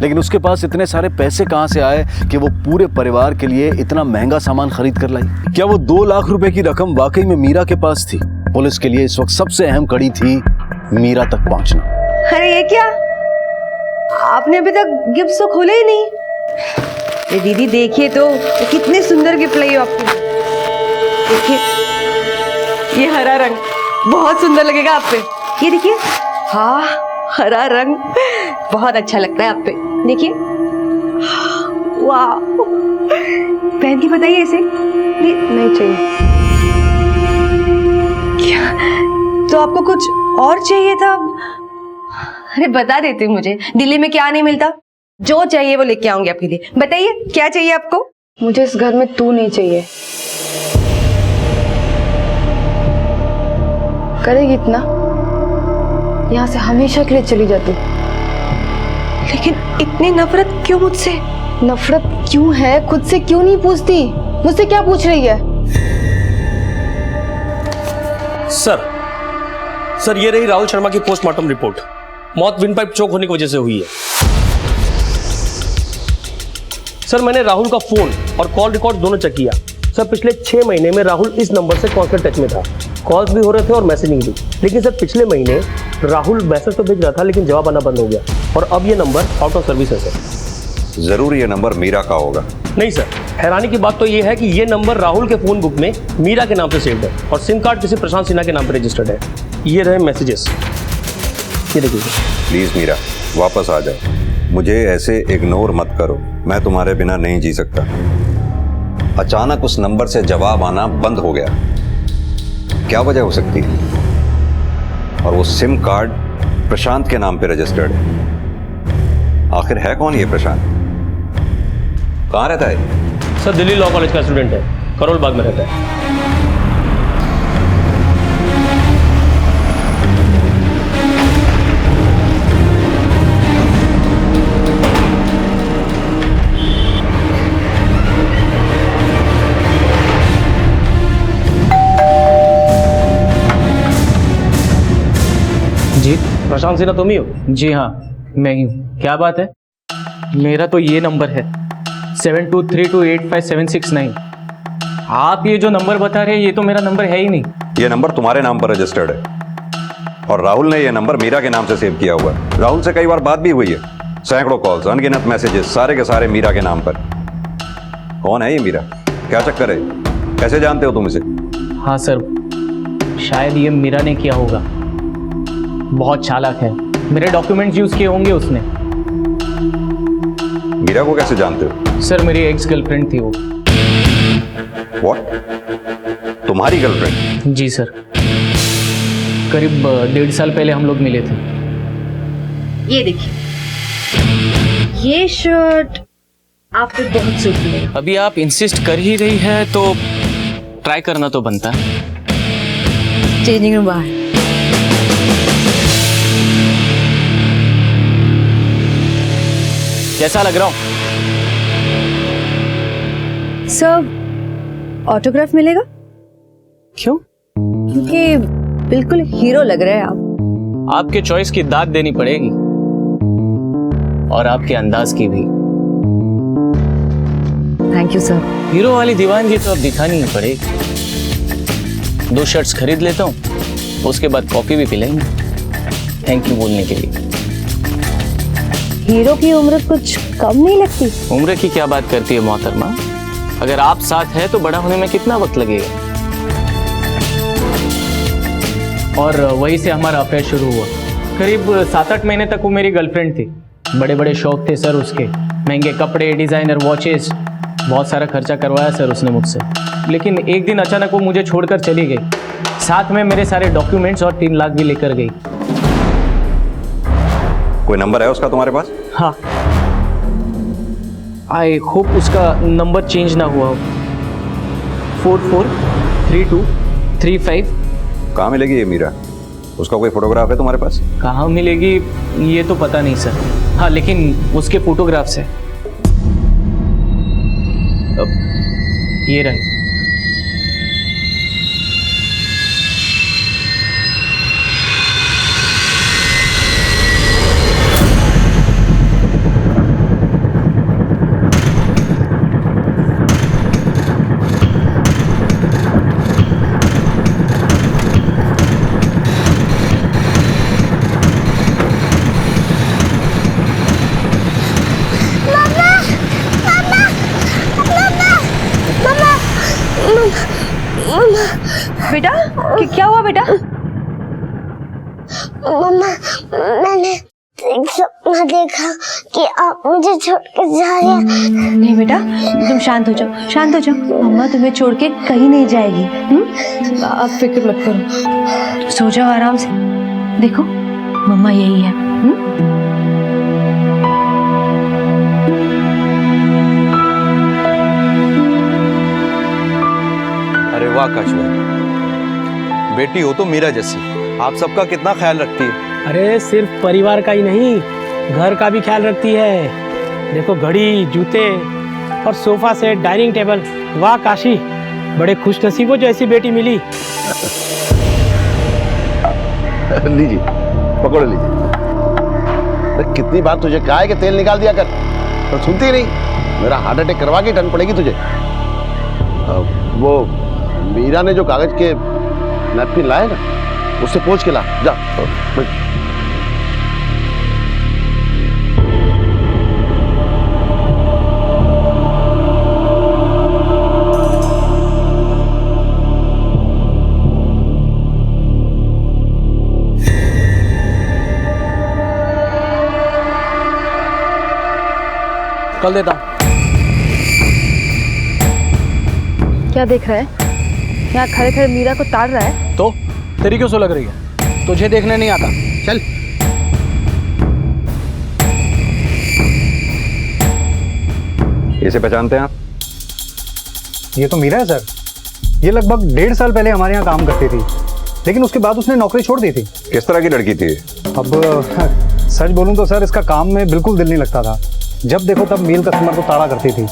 S1: लेकिन उसके पास इतने सारे पैसे कहां से आए कि वो पूरे परिवार के लिए इतना महंगा सामान खरीद कर लाई? क्या वो 2 लाख रुपए की रकम वाकई में मीरा के पास थी? पुलिस के लिए इस वक्त सबसे अहम कड़ी थी मीरा तक पहुंचना।
S3: अरे ये क्या, आपने अभी तक गिफ्ट तो खोले ही नहीं। ये दीदी देखिए तो कितने सुंदर गिफ्ट लाई हो आपको। देखिए ये हरा रंग बहुत सुंदर लगेगा आप पे। ये देखिए, हाँ हरा रंग बहुत अच्छा लगता है आप पे। देखिए, वाह, पहन के बताइए इसे। नहीं चाहिए क्या? तो आपको कुछ और चाहिए था? अरे बता देते मुझे, दिल्ली में क्या नहीं मिलता। जो चाहिए वो लेके आऊंगी आपके लिए। बताइए क्या चाहिए आपको?
S21: मुझे इस घर में तू नहीं चाहिए। करेगी इतना? यहाँ से हमेशा के लिए चली जाती।
S3: लेकिन इतनी नफरत क्यों मुझसे?
S21: नफरत क्यों है? खुद से क्यों नहीं पूछती? मुझसे क्या पूछ रही है?
S10: सर ये रही राहुल शर्मा की पोस्टमार्टम रिपोर्ट। मौत विंड पाइप चोक होने की वजह से हुई है। सर मैंने राहुल का फोन और कॉल रिकॉर्ड दोनों चेक किया। सर पिछले 6 महीने में राहुल इस नंबर से कांस्टेंट टच में था। कॉल्स भी हो रहे थे और मैसेजिंग भी। लेकिन सर पिछले महीने राहुल मैसेज तो भेज रहा था लेकिन जवाब आना बंद हो गया और अब ये नंबर आउट ऑफ सर्विस है सर।
S18: जरूर ये नंबर मीरा का होगा।
S10: नहीं सर, हैरानी की बात तो ये है कि ये नंबर राहुल के फोन बुक में मीरा के नाम से सेव्ड है और सिम कार्ड किसी प्रशांत सिन्हा के नाम पर रजिस्टर्ड है। ये रहे मैसेजेस, ये देखिए।
S18: प्लीज मीरा, वापस आ जाओ। मुझे ऐसे इग्नोर मत करो, मैं तुम्हारे बिना नहीं जी सकता। अचानक उस नंबर से जवाब आना बंद हो गया, क्या वजह हो सकती है? और वो सिम कार्ड प्रशांत के नाम पे रजिस्टर्ड है। आखिर है कौन ये प्रशांत? कहाँ रहता है?
S10: सर दिल्ली लॉ कॉलेज का स्टूडेंट है, करोल बाग में रहता है।
S17: जी
S10: प्रशांत सिन्हा तुम ही हो?
S17: जी हाँ, मैं ही हूँ। क्या बात है? मेरा तो ये नंबर है 7232857669। आप ये जो नंबर बता रहे हैं ये तो मेरा नंबर है ही नहीं।
S18: ये नंबर तुम्हारे नाम पर रजिस्टर्ड है और राहुल ने ये नंबर मीरा के नाम से सेव किया हुआ है। राहुल से कई बार बात भी हुई है, सैकड़ों कॉल्स, अनगिनत मैसेजेस, सारे के सारे मीरा के नाम पर। कौन है ये मीरा? क्या चक्कर है? कैसे जानते हो तुम इसे?
S17: हाँ सर, शायद ये मीरा ने किया होगा। बहुत चालाक है, मेरे डॉक्यूमेंट्स यूज किए होंगे उसने।
S18: मीरा को कैसे जानते हो?
S17: सर मेरी एक्स गर्लफ्रेंड थी वो।
S18: व्हाट? तुम्हारी गर्लफ्रेंड?
S17: जी सर, करीब 1.5 साल पहले हम लोग मिले थे।
S3: ये देखिए, ये शर्ट आप पे बहुत सूट करेगा।
S17: अभी आप इंसिस्ट कर ही रही है तो ट्राई करना तो बनता है।
S3: चेंजिंग रूम बाहर।
S17: कैसा लग रहा हूँ?
S3: सर, ऑटोग्राफ मिलेगा?
S17: क्यों?
S3: क्योंकि बिल्कुल हीरो लग रहे हैं आप।
S17: आपके चॉइस की दाद देनी पड़ेगी और आपके अंदाज की भी।
S3: Thank you sir.
S17: हीरो वाली दीवानगी तो अब दिखानी ही पड़ेगी। 2 शर्ट्स खरीद लेता हूँ, उसके बाद कॉफी भी पिलाएंगे थैंक यू बोलने के लिए।
S3: हीरो की उम्र कुछ कम नहीं लगती?
S17: उम्र की क्या बात करती है मोहतरमा, अगर आप साथ हैं तो बड़ा होने में कितना वक्त लगेगा। और वहीं से हमारा अफेयर शुरू हुआ। करीब 7-8 महीने तक वो मेरी गर्लफ्रेंड थी। बड़े बड़े शौक थे सर उसके, महंगे कपड़े, डिजाइनर वॉचेस, बहुत सारा खर्चा करवाया सर उसने मुझसे। लेकिन एक दिन अचानक वो मुझे छोड़कर चली गई, साथ में मेरे सारे डॉक्यूमेंट्स और 3 लाख भी लेकर गई।
S18: कोई नंबर है उसका तुम्हारे पास?
S17: हाँ, आई होप उसका नंबर चेंज ना हुआ हो। 443235।
S18: कहाँ मिलेगी ये मीरा? उसका कोई फोटोग्राफ है तुम्हारे पास?
S17: कहाँ मिलेगी ये तो पता नहीं सर। हाँ, लेकिन उसके फोटोग्राफ्स है। ये रहे।
S3: बेटा, क्या हुआ बेटा?
S11: मम्मा, मैंने एक सपना देखा कि आप मुझे छोड़ के जा रहे हैं।
S3: नहीं बेटा, तुम शांत हो जाओ, शांत हो जाओ। मम्मा तुम्हें छोड़ के कहीं नहीं जाएगी। आप फिक्र मत करो, सो जाओ आराम से। देखो मम्मा यही है।
S8: अरे वाह काशू भाई, बेटी हो तो मीरा जैसी, आप सबका कितना ख्याल रखती है।
S10: अरे सिर्फ परिवार का ही नहीं, घर का भी ख्याल रखती है। देखो घड़ी, जूते और सोफा सेट, डाइनिंग टेबल। वाह काशी, बड़े खुशनसीब हो जो ऐसी बेटी मिली।
S16: लीजिए, पकड़ो लीजिए। अरे कितनी बार तुझे कहा है कि तेल निकाल दिया कर, तो सुनती नहीं। मेरा हार्ट अटैक करवा के टन पड़ेगी तुझे। वो मीरा ने जो कागज के नैपकिन लाए ना, उससे पोंछ के ला जा।
S17: कल देता हूँ।
S21: क्या देख रहा है? यहाँ खड़े खड़े मीरा को ताड़ रहा है।
S17: तो तेरी क्यों सो लग रही है? तुझे देखने नहीं आता? चल।
S18: इसे पहचानते हैं आप?
S2: ये तो मीरा है सर। ये लगभग 1.5 साल पहले हमारे यहाँ काम करती थी, लेकिन उसके बाद उसने नौकरी छोड़ दी थी।
S18: किस तरह की लड़की थी?
S2: अब सच बोलूं तो सर, इसका काम में बिल्कुल दिल नहीं लगता था। जब देखो तब मेल कस्टमर को ताड़ा करती थी।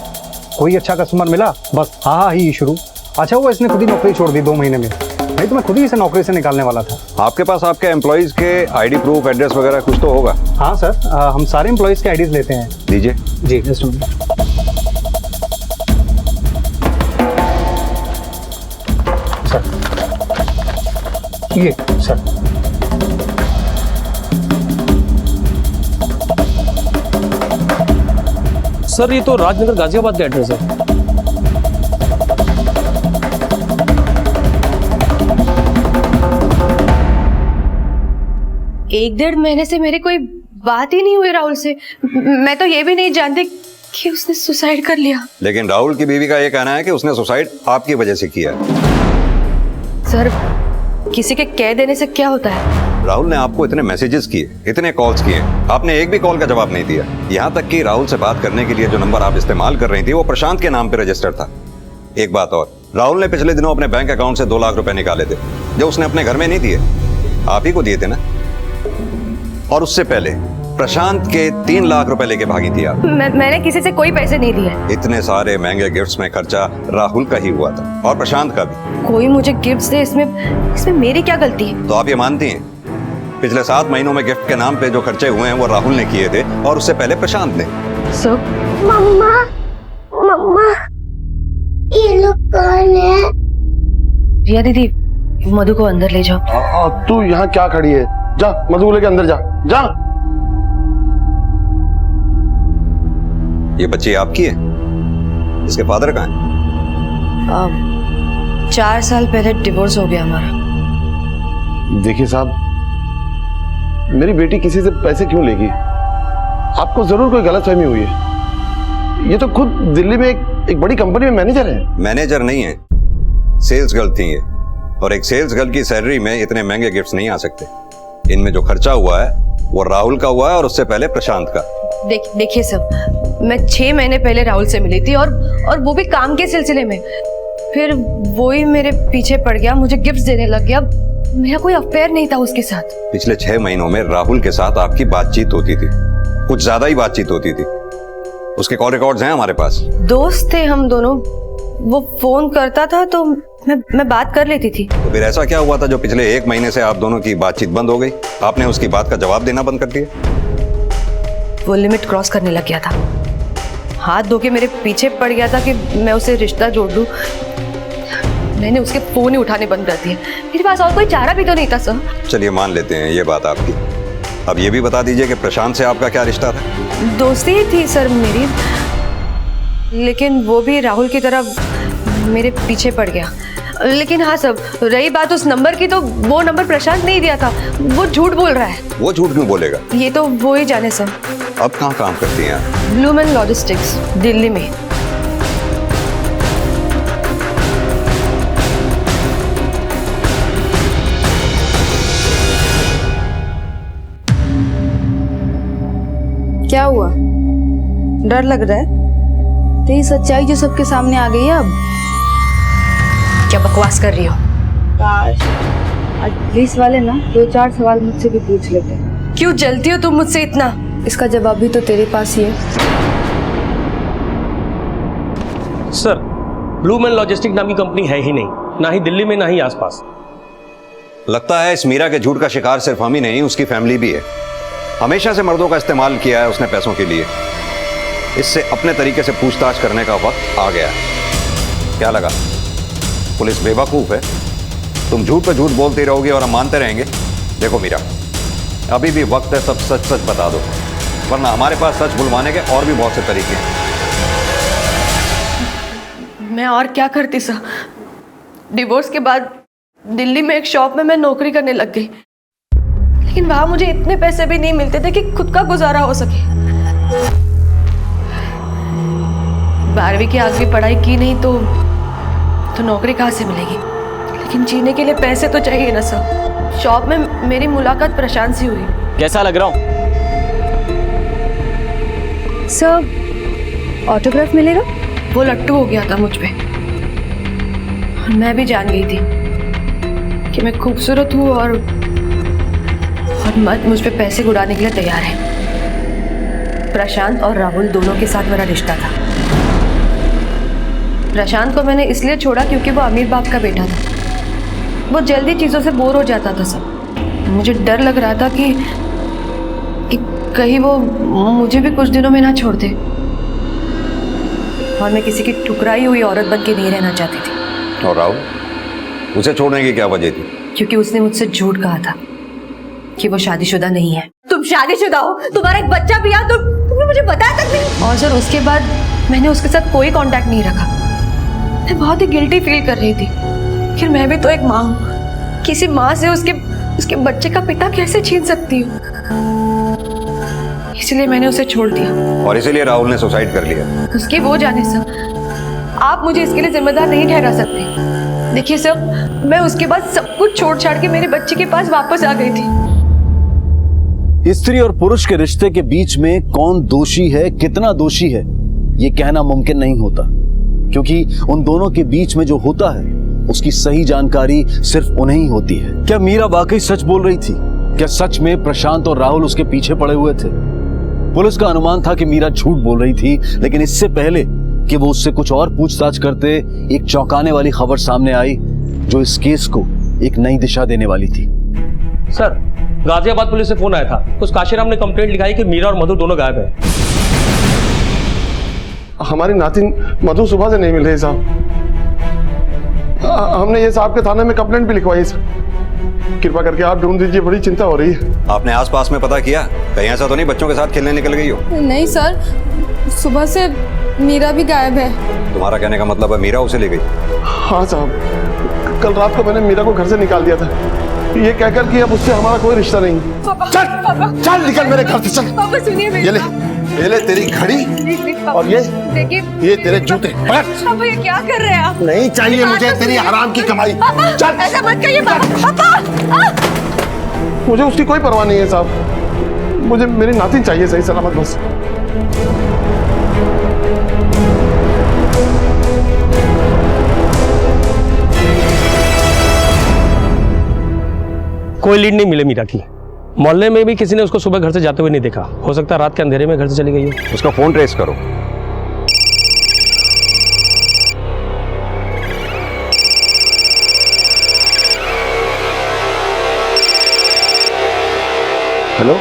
S2: कोई अच्छा कस्टमर मिला बस हाँ ही शुरू। अच्छा हुआ इसने खुद ही नौकरी छोड़ दी 2 महीने में, नहीं तो मैं खुद ही इसे नौकरी से निकालने वाला था।
S18: आपके पास आपके एम्प्लॉइज के आईडी प्रूफ, एड्रेस वगैरह कुछ तो होगा?
S2: हाँ सर, हम सारे एम्प्लॉइज के आईडीज लेते हैं।
S18: दीजिए।
S2: जी जस्ट मिनट। ये सर।
S10: सर ये तो राजनगर गाजियाबाद का एड्रेस है।
S3: एक 1.5 महीने से मेरी कोई बात ही नहीं हुई राहुल से। मैं तो ये भी नहीं जानती कि उसने सुसाइड कर लिया।
S18: लेकिन राहुल की बीवी का ये कहना है कि उसने सुसाइड आपकी वजह से किया है।
S3: सर, किसी के कह देने से क्या होता है?
S18: राहुल ने आपको इतने मैसेजेस किए, इतने कॉल्स किए, आपने एक भी कॉल का जवाब नहीं दिया। यहाँ तक कि राहुल से बात करने के लिए जो नंबर आप इस्तेमाल कर रही थी वो प्रशांत के नाम पे रजिस्टर था। एक बात और, राहुल ने पिछले दिनों अपने बैंक अकाउंट से 2 लाख रुपए निकाले थे, जो उसने अपने घर में नहीं दिए, आप ही को दिए थे ना। और उससे पहले प्रशांत के 3 लाख रुपए लेके भागी थी आप।
S3: मैंने किसी से कोई पैसे नहीं दिए।
S18: इतने सारे महंगे गिफ्ट्स में खर्चा राहुल का ही हुआ था और प्रशांत का भी।
S3: कोई मुझे गिफ्ट्स दे, इसमें मेरी क्या गलती है?
S18: तो आप ये मानती हैं पिछले 7 महीनों में गिफ्ट के नाम पे जो खर्चे हुए हैं वो राहुल ने किए थे और उससे पहले प्रशांत ने।
S11: मम्मा, मम्मा, ये लोग कौन है?
S3: रिया दीदी, मधु को अंदर ले जाओ।
S16: तू यहाँ क्या खड़ी है? जा मधु लेके अंदर जा। जा।
S18: ये बच्ची आपकी है? इसके फादर कहाँ है?
S3: 4 साल पहले डिवोर्स हो गया हमारा।
S16: देखिए साहब, मेरी बेटी किसी से पैसे क्यों लेगी? आपको जरूर कोई गलतफहमी हुई है। ये तो खुद दिल्ली में एक बड़ी कंपनी में मैनेजर है।
S18: मैनेजर नहीं है, सेल्स गर्ल थी ये। और एक सेल्स गर्ल की सैलरी में इतने महंगे गिफ्ट्स नहीं आ सकते। इनमें जो खर्चा हुआ है वो राहुल का हुआ है और उससे पहले प्रशांत का।
S3: देखिए सब, मैं 6 महीने पहले राहुल से मिली थी और वो भी काम के सिलसिले में। फिर वो ही मेरे पीछे पड़ गया, मुझे गिफ्ट्स देने लग गया। मेरा कोई अफेयर नहीं था उसके साथ।
S18: पिछले 6 महीनों में राहुल के साथ आपकी बातचीत होती थी, कुछ ज्यादा ही बातचीत होती थी। उसके कॉल रिकॉर्ड्स हैं हमारे पास।
S3: दोस्त थे हम दोनों, वो फोन करता था तो मैं बात कर लेती थी।
S18: तो फिर ऐसा क्या हुआ था जो पिछले 1 महीने से आप दोनों की बातचीत बंद हो गई? आपने उसकी बात का जवाब देना बंद कर दिया?
S3: वो लिमिट क्रॉस करने लग गया था, हाथ धो के मेरे पीछे पड़ गया था कि मैं उसे रिश्ता जोड़ दूं। मैंने उसके फोन ही उठाने बंद कर दिए। मेरे पास और कोई चारा भी तो नहीं था सर।
S18: चलिए मान लेते हैं ये बात आपकी। अब ये भी बता दीजिए कि प्रशांत से आपका क्या रिश्ता था?
S3: दोस्ती ही थी सर मेरी, लेकिन वो भी राहुल की तरह मेरे पीछे पड़ गया। लेकिन हाँ सब, रही बात उस नंबर की, तो वो नंबर प्रशांत नहीं दिया था, वो झूठ बोल रहा है।
S18: वो झूठ क्यों बोलेगा?
S3: ये तो वो ही जाने सर।
S18: अब कहाँ काम करती हैं आप?
S3: ब्लूमैन लॉजिस्टिक्स, दिल्ली में।
S21: क्या हुआ? डर लग रहा है? तेरी सच्चाई जो सबके सामने आ गई है अब।
S3: क्या बकवास कर रही हो?
S21: काश आज पुलिस वाले ना 2-4 सवाल मुझसे भी पूछ लेते।
S3: क्यों जलती हो तुम मुझसे इतना?
S21: इसका जवाब भी तो तेरे पास ही है।
S10: सर, ब्लूमैन लॉजिस्टिक नाम की कंपनी है ही नहीं, ना ही दिल्ली में ना ही आसपास।
S18: लगता है इस मीरा के झूठ का शिकार सिर्फ हम ही नहीं, उसकी फैमिली भी है। हमेशा से मर्दों का इस्तेमाल किया है उसने पैसों के लिए। इससे अपने तरीके से पूछताछ करने का वक्त आ गया है। क्या लगा पुलिस बेवकूफ है? तुम झूठ पे झूठ बोलती रहोगी और हम मानते रहेंगे? देखो मीरा, अभी भी वक्त है, सब सच सच बता दो, वरना हमारे पास सच बुलवाने के और भी बहुत से तरीके हैं।
S3: मैं और क्या करती सर? डिवोर्स के बाद दिल्ली में एक शॉप में मैं नौकरी करने लग गई, लेकिन वहां मुझे इतने पैसे भी नहीं मिलते थे कि खुद का गुजारा हो सके। 12वीं की आगे पढ़ाई की नहीं तो नौकरी कहाँ से मिलेगी? लेकिन जीने के लिए पैसे तो चाहिए ना सर। शॉप में मेरी मुलाकात प्रशांत से हुई।
S17: कैसा लग रहा हूँ?
S3: सर ऑटोग्राफ मिलेगा? वो लट्टू हो गया था मुझ पे और मैं भी जान गई थी कि मैं खूबसूरत हूँ और मत मुझ पे पैसे उड़ाने के लिए तैयार है। प्रशांत और राहुल दोनों के साथ मेरा रिश्ता था। प्रशांत को मैंने इसलिए छोड़ा क्योंकि वो अमीर बाप का बेटा था। वो जल्दी चीज़ों से बोर हो जाता था सब। मुझे डर लग रहा था कि कहीं वो मुझे भी कुछ दिनों में ना छोड़ दे। और मैं किसी की ठुकराई हुई औरत बन के नहीं रहना चाहती थी।
S18: और राहुल, उसे छोड़ने की क्या वजह थी?
S3: क्योंकि उसने मुझसे झूठ कहा था कि वो शादीशुदा नहीं है। तुम शादीशुदा हो, तुम्हारा एक बच्चा भी है, तुमने मुझे बताया तक नहीं। और सर उसके बाद मैंने उसके साथ कोई कांटेक्ट नहीं रखा। मैं बहुत ही गिल्टी फील कर रही थी। फिर मैं भी तो एक माँ हूँ। किसी माँ से उसके बच्चे का पिता कैसे छीन सकती हूँ? इसलिए मैंने उसे छोड़ दिया।
S18: और इसीलिए राहुल ने सुसाइड कर लिया?
S3: उसके वो जाने सर, आप मुझे इसके लिए जिम्मेदार नहीं ठहरा सकते। देखिए सर, मैं उसके बाद सब कुछ छोड़ छाड़ के मेरे बच्चे के पास वापस आ गई थी।
S1: स्त्री और पुरुष के रिश्ते के बीच में कौन दोषी है, कितना दोषी है, ये कहना मुमकिन नहीं होता, क्योंकि उन दोनों के बीच में जो होता है उसकी सही जानकारी सिर्फ उन्हें ही होती है। क्या मीरा वाकई सच बोल रही थी? क्या सच में प्रशांत और राहुल उसके पीछे पड़े हुए थे? पुलिस का अनुमान था कि मीरा झूठ बोल रही थी, लेकिन इससे पहले कि वो उससे कुछ और पूछताछ करते, एक चौंकाने वाली खबर सामने आई जो इस केस को एक नई दिशा देने वाली थी।
S10: सर, गाजियाबाद पुलिस से फोन आया था। उस काशीराम ने कंप्लेंट लिखाई कि मीरा और मधु दोनों गायब है।
S16: हमारी नातिन मधु सुबह से नहीं मिल रही साहब। हमने ये साहब के थाने में कंप्लेंट भी लिखवाई सर। कृपा करके आप ढूंढ दीजिए, बड़ी चिंता हो रही है।
S18: आपने आसपास में पता किया? कहीं ऐसा तो नहीं बच्चों के साथ खेलने निकल गई हो?
S21: नहीं सर, सुबह से मीरा भी गायब है।
S18: तुम्हारा कहने का मतलब है मीरा उसे ले गई?
S16: हाँ साहब, कल रात को मैंने मीरा को घर से निकाल दिया था, ये कहकर कि अब उससे हमारा कोई रिश्ता नहीं।
S11: चल चल निकल मेरे घर से, चल।
S3: पापा सुनिए मेरी
S16: ये ले तेरी घड़ी और ये तेरे जूते।
S3: पापा ये क्या कर रहे हैं आप?
S16: नहीं चाहिए मुझे तेरी हराम की कमाई।
S3: चल ऐसा मत कहिए पापा।
S16: मुझे उसकी कोई परवाह नहीं है साहब। मुझे मेरी नातिन चाहिए सही सलामत बस।
S10: कोई लीड नहीं मिले मीरा की। मोहल्ले में भी किसी ने उसको सुबह घर से जाते हुए नहीं देखा। हो सकता है रात के अंधेरे में घर से चली गई हो।
S18: उसका फोन ट्रेस करो।
S16: हेलो,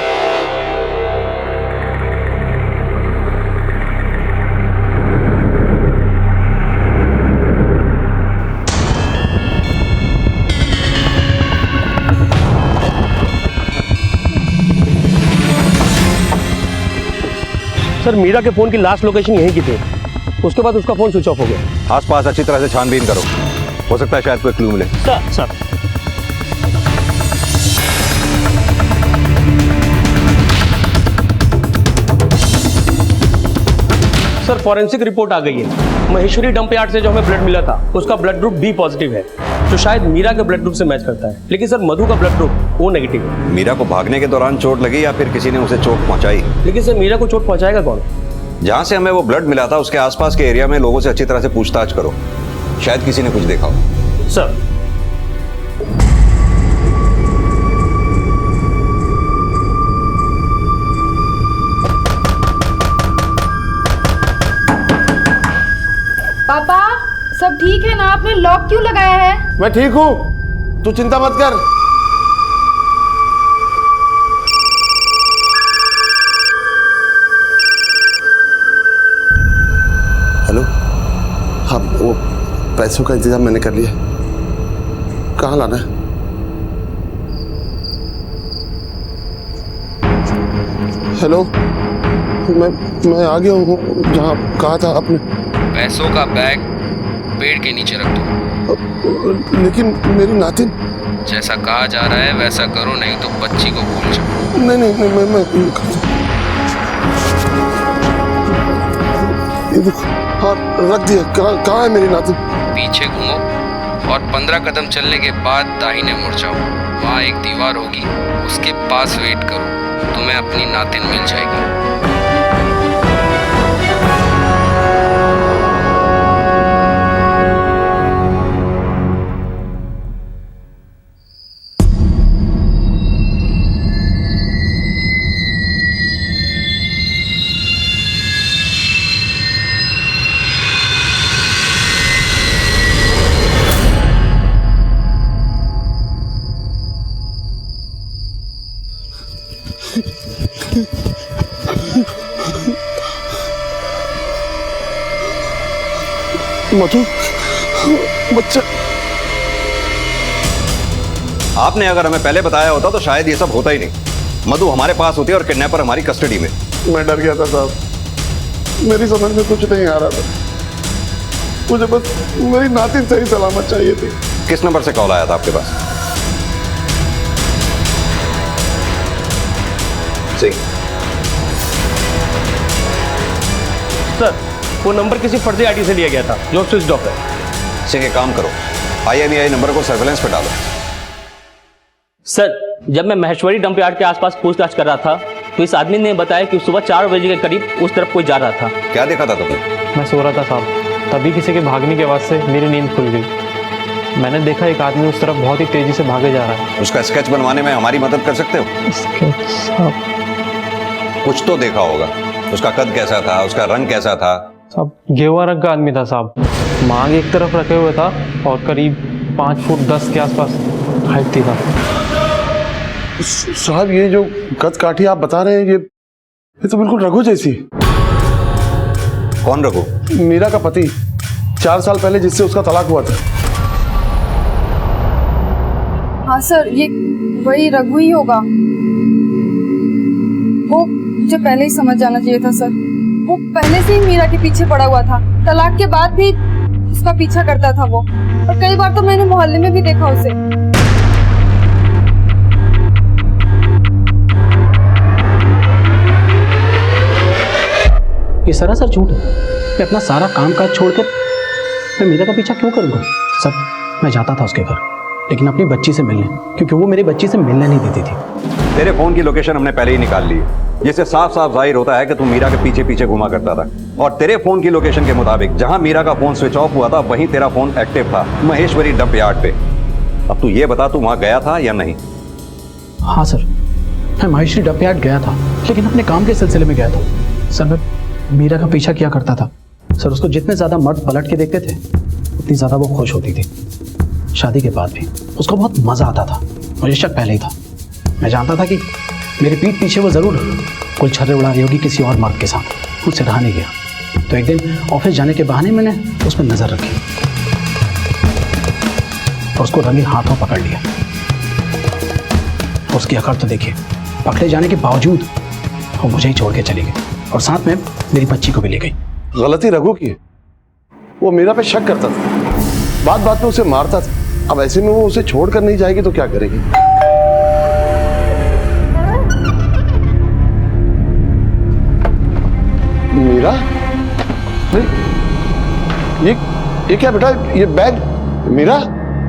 S10: सर, मीरा के फोन की लास्ट लोकेशन यहीं की थी। उसके बाद उसका फोन स्विच ऑफ हो गया।
S18: आसपास अच्छी तरह से छानबीन करो, हो सकता है शायद कोई क्लू मिले।
S10: सर सर फॉरेंसिक रिपोर्ट आ गई है। महेश्वरी डंप यार्ड से जो हमें ब्लड मिला था उसका ब्लड ग्रुप बी पॉजिटिव है, जो शायद मीरा के ब्लड ग्रुप से मैच करता है। लेकिन सर मधु का ब्लड ग्रुप ओ नेगेटिव है।
S18: मीरा को भागने के दौरान चोट लगी या फिर किसी ने उसे चोट पहुंचाई?
S10: लेकिन सर मीरा को चोट पहुंचाएगा कौन?
S18: जहां से हमें वो ब्लड मिला था उसके आसपास के एरिया में लोगों से अच्छी तरह से पूछताछ करो, शायद किसी ने कुछ देखा हो।
S10: सर
S21: पापा सब ठीक है ना? आपने लॉक क्यों लगाया है?
S16: मैं ठीक हूँ, तू चिंता मत कर। हेलो, हाँ वो पैसों का इंतजाम मैंने कर लिया। कहाँ लाना है? हेलो, मैं आ गया हूँ जहाँ कहा था आपने।
S4: पैसों का बैग पेड़ के नीचे रख दो।
S16: लेकिन मेरी नातिन।
S4: जैसा कहा जा रहा है वैसा करो, नहीं तो बच्ची को भूल जाओ।
S16: नहीं मैं ये देखो हाँ रख दिया। कहाँ है मेरी नातिन?
S5: पीछे घूमो और 15 कदम चलने के बाद दाहिने मुड़ जाओ। वहाँ एक दीवार होगी, उसके पास वेट करो, तुम्हें अपनी नातिन मिल जाएगी।
S16: मधु, बच्चा।
S18: आपने अगर हमें पहले बताया होता तो शायद ये सब होता ही नहीं। मधु हमारे पास होती और किडनैपर हमारी कस्टडी में।
S16: मैं डर गया था साहब, मेरी समझ में कुछ नहीं आ रहा था। मुझे बस मेरी नातिन सही सलामत चाहिए थी।
S18: किस नंबर से कॉल आया था आपके पास? सही
S10: सर, वो नंबर किसी फर्जी आईडी से लिया गया था जो स्विच ऑफ है।
S18: सिंह एक काम करो, IMEI नंबर को सर्वेलेंस पे डालो।
S10: सर, जब मैं महेश्वरी डंप यार्ड के आसपास पूछताछ कर रहा था तो इस आदमी ने बताया कि सुबह 4 बजे के करीब उस तरफ कोई जा रहा था।
S18: क्या देखा था तुमने?
S22: मैं सो रहा था साहब, तभी किसी के भागने की आवाज़ से मेरी नींद खुल गई। मैंने देखा एक आदमी उस तरफ बहुत ही तेजी से भागे जा रहा है।
S18: उसका स्केच बनवाने में हमारी मदद कर सकते हो?
S22: स्केच साहब?
S18: कुछ तो देखा होगा। उसका कद कैसा था, उसका रंग कैसा था?
S22: साहब गेरुआ रंग का आदमी था साहब, मांग एक तरफ रखे हुए था और करीब 5 फुट 10 के आसपास हाइट थी साहब।
S16: साहब ये जो कद काठी आप बता रहे हैं ये तो बिल्कुल रघु जैसी।
S18: कौन रघु?
S16: मीरा का पति, 4 साल पहले जिससे उसका तलाक हुआ था।
S21: हाँ सर, ये वही रघु ही होगा। वो मुझे पहले ही समझ जाना चाहिए था सर। वो पहले से ही मीरा के पीछे पड़ा हुआ था, तलाक के बाद भी उसका पीछा करता था वो, और कई बार तो मैंने मोहल्ले में भी देखा उसे।
S17: ये सरासर झूठ है। मैं अपना सारा काम काज छोड़कर मैं मीरा का पीछा क्यों करूँगा? सर, मैं जाता था उसके घर, लेकिन अपनी बच्ची से मिलने, क्योंकि वो मेरी बच्ची से मिलने नहीं देती थी।
S18: तेरे फोन की लोकेशन हमने पहले ही निकाल ली है, जिससे साफ साफ जाहिर होता है कि तू मीरा के पीछे पीछे घुमा करता था। और तेरे फोन की लोकेशन के मुताबिक जहां मीरा का फोन स्विच ऑफ हुआ था वहीं तेरा फोन एक्टिव था, महेश्वरी डंप यार्ड पे। अब तू ये बता, तू वहां गया था या नहीं?
S17: हाँ सर, मैं महेश्वरी डंप यार्ड गया था, लेकिन अपने काम के सिलसिले में गया था। सर, मैं मीरा का पीछा किया करता था। सर, उसको जितने ज़्यादा मर्द पलट के देखते थे उतनी ज़्यादा वो खुश होती थी। शादी के बाद भी उसको बहुत मज़ा आता था। मुझे शक पहले ही था। मैं जानता था कि मेरे पीठ पीछे वो ज़रूर कुल छर्रे उड़ा रही होगी किसी और मर्द के साथ। मुझसे रहा नहीं गया, तो एक दिन ऑफिस जाने के बहाने मैंने उस पर नज़र रखी और उसको रंगे हाथों पकड़ लिया। उसकी अकड़ तो देखिए, पकड़े जाने के बावजूद वो मुझे ही छोड़ के चली गई और साथ में मेरी बच्ची को भी ले गई।
S16: गलती रघु की है, वो मीरा पे शक करता था, बात बात में उसे मारता था। अब ऐसे में वो उसे छोड़कर नहीं जाएगी तो क्या करेगी? मीरा? नहीं, ये क्या बेटा? ये बैग? मीरा,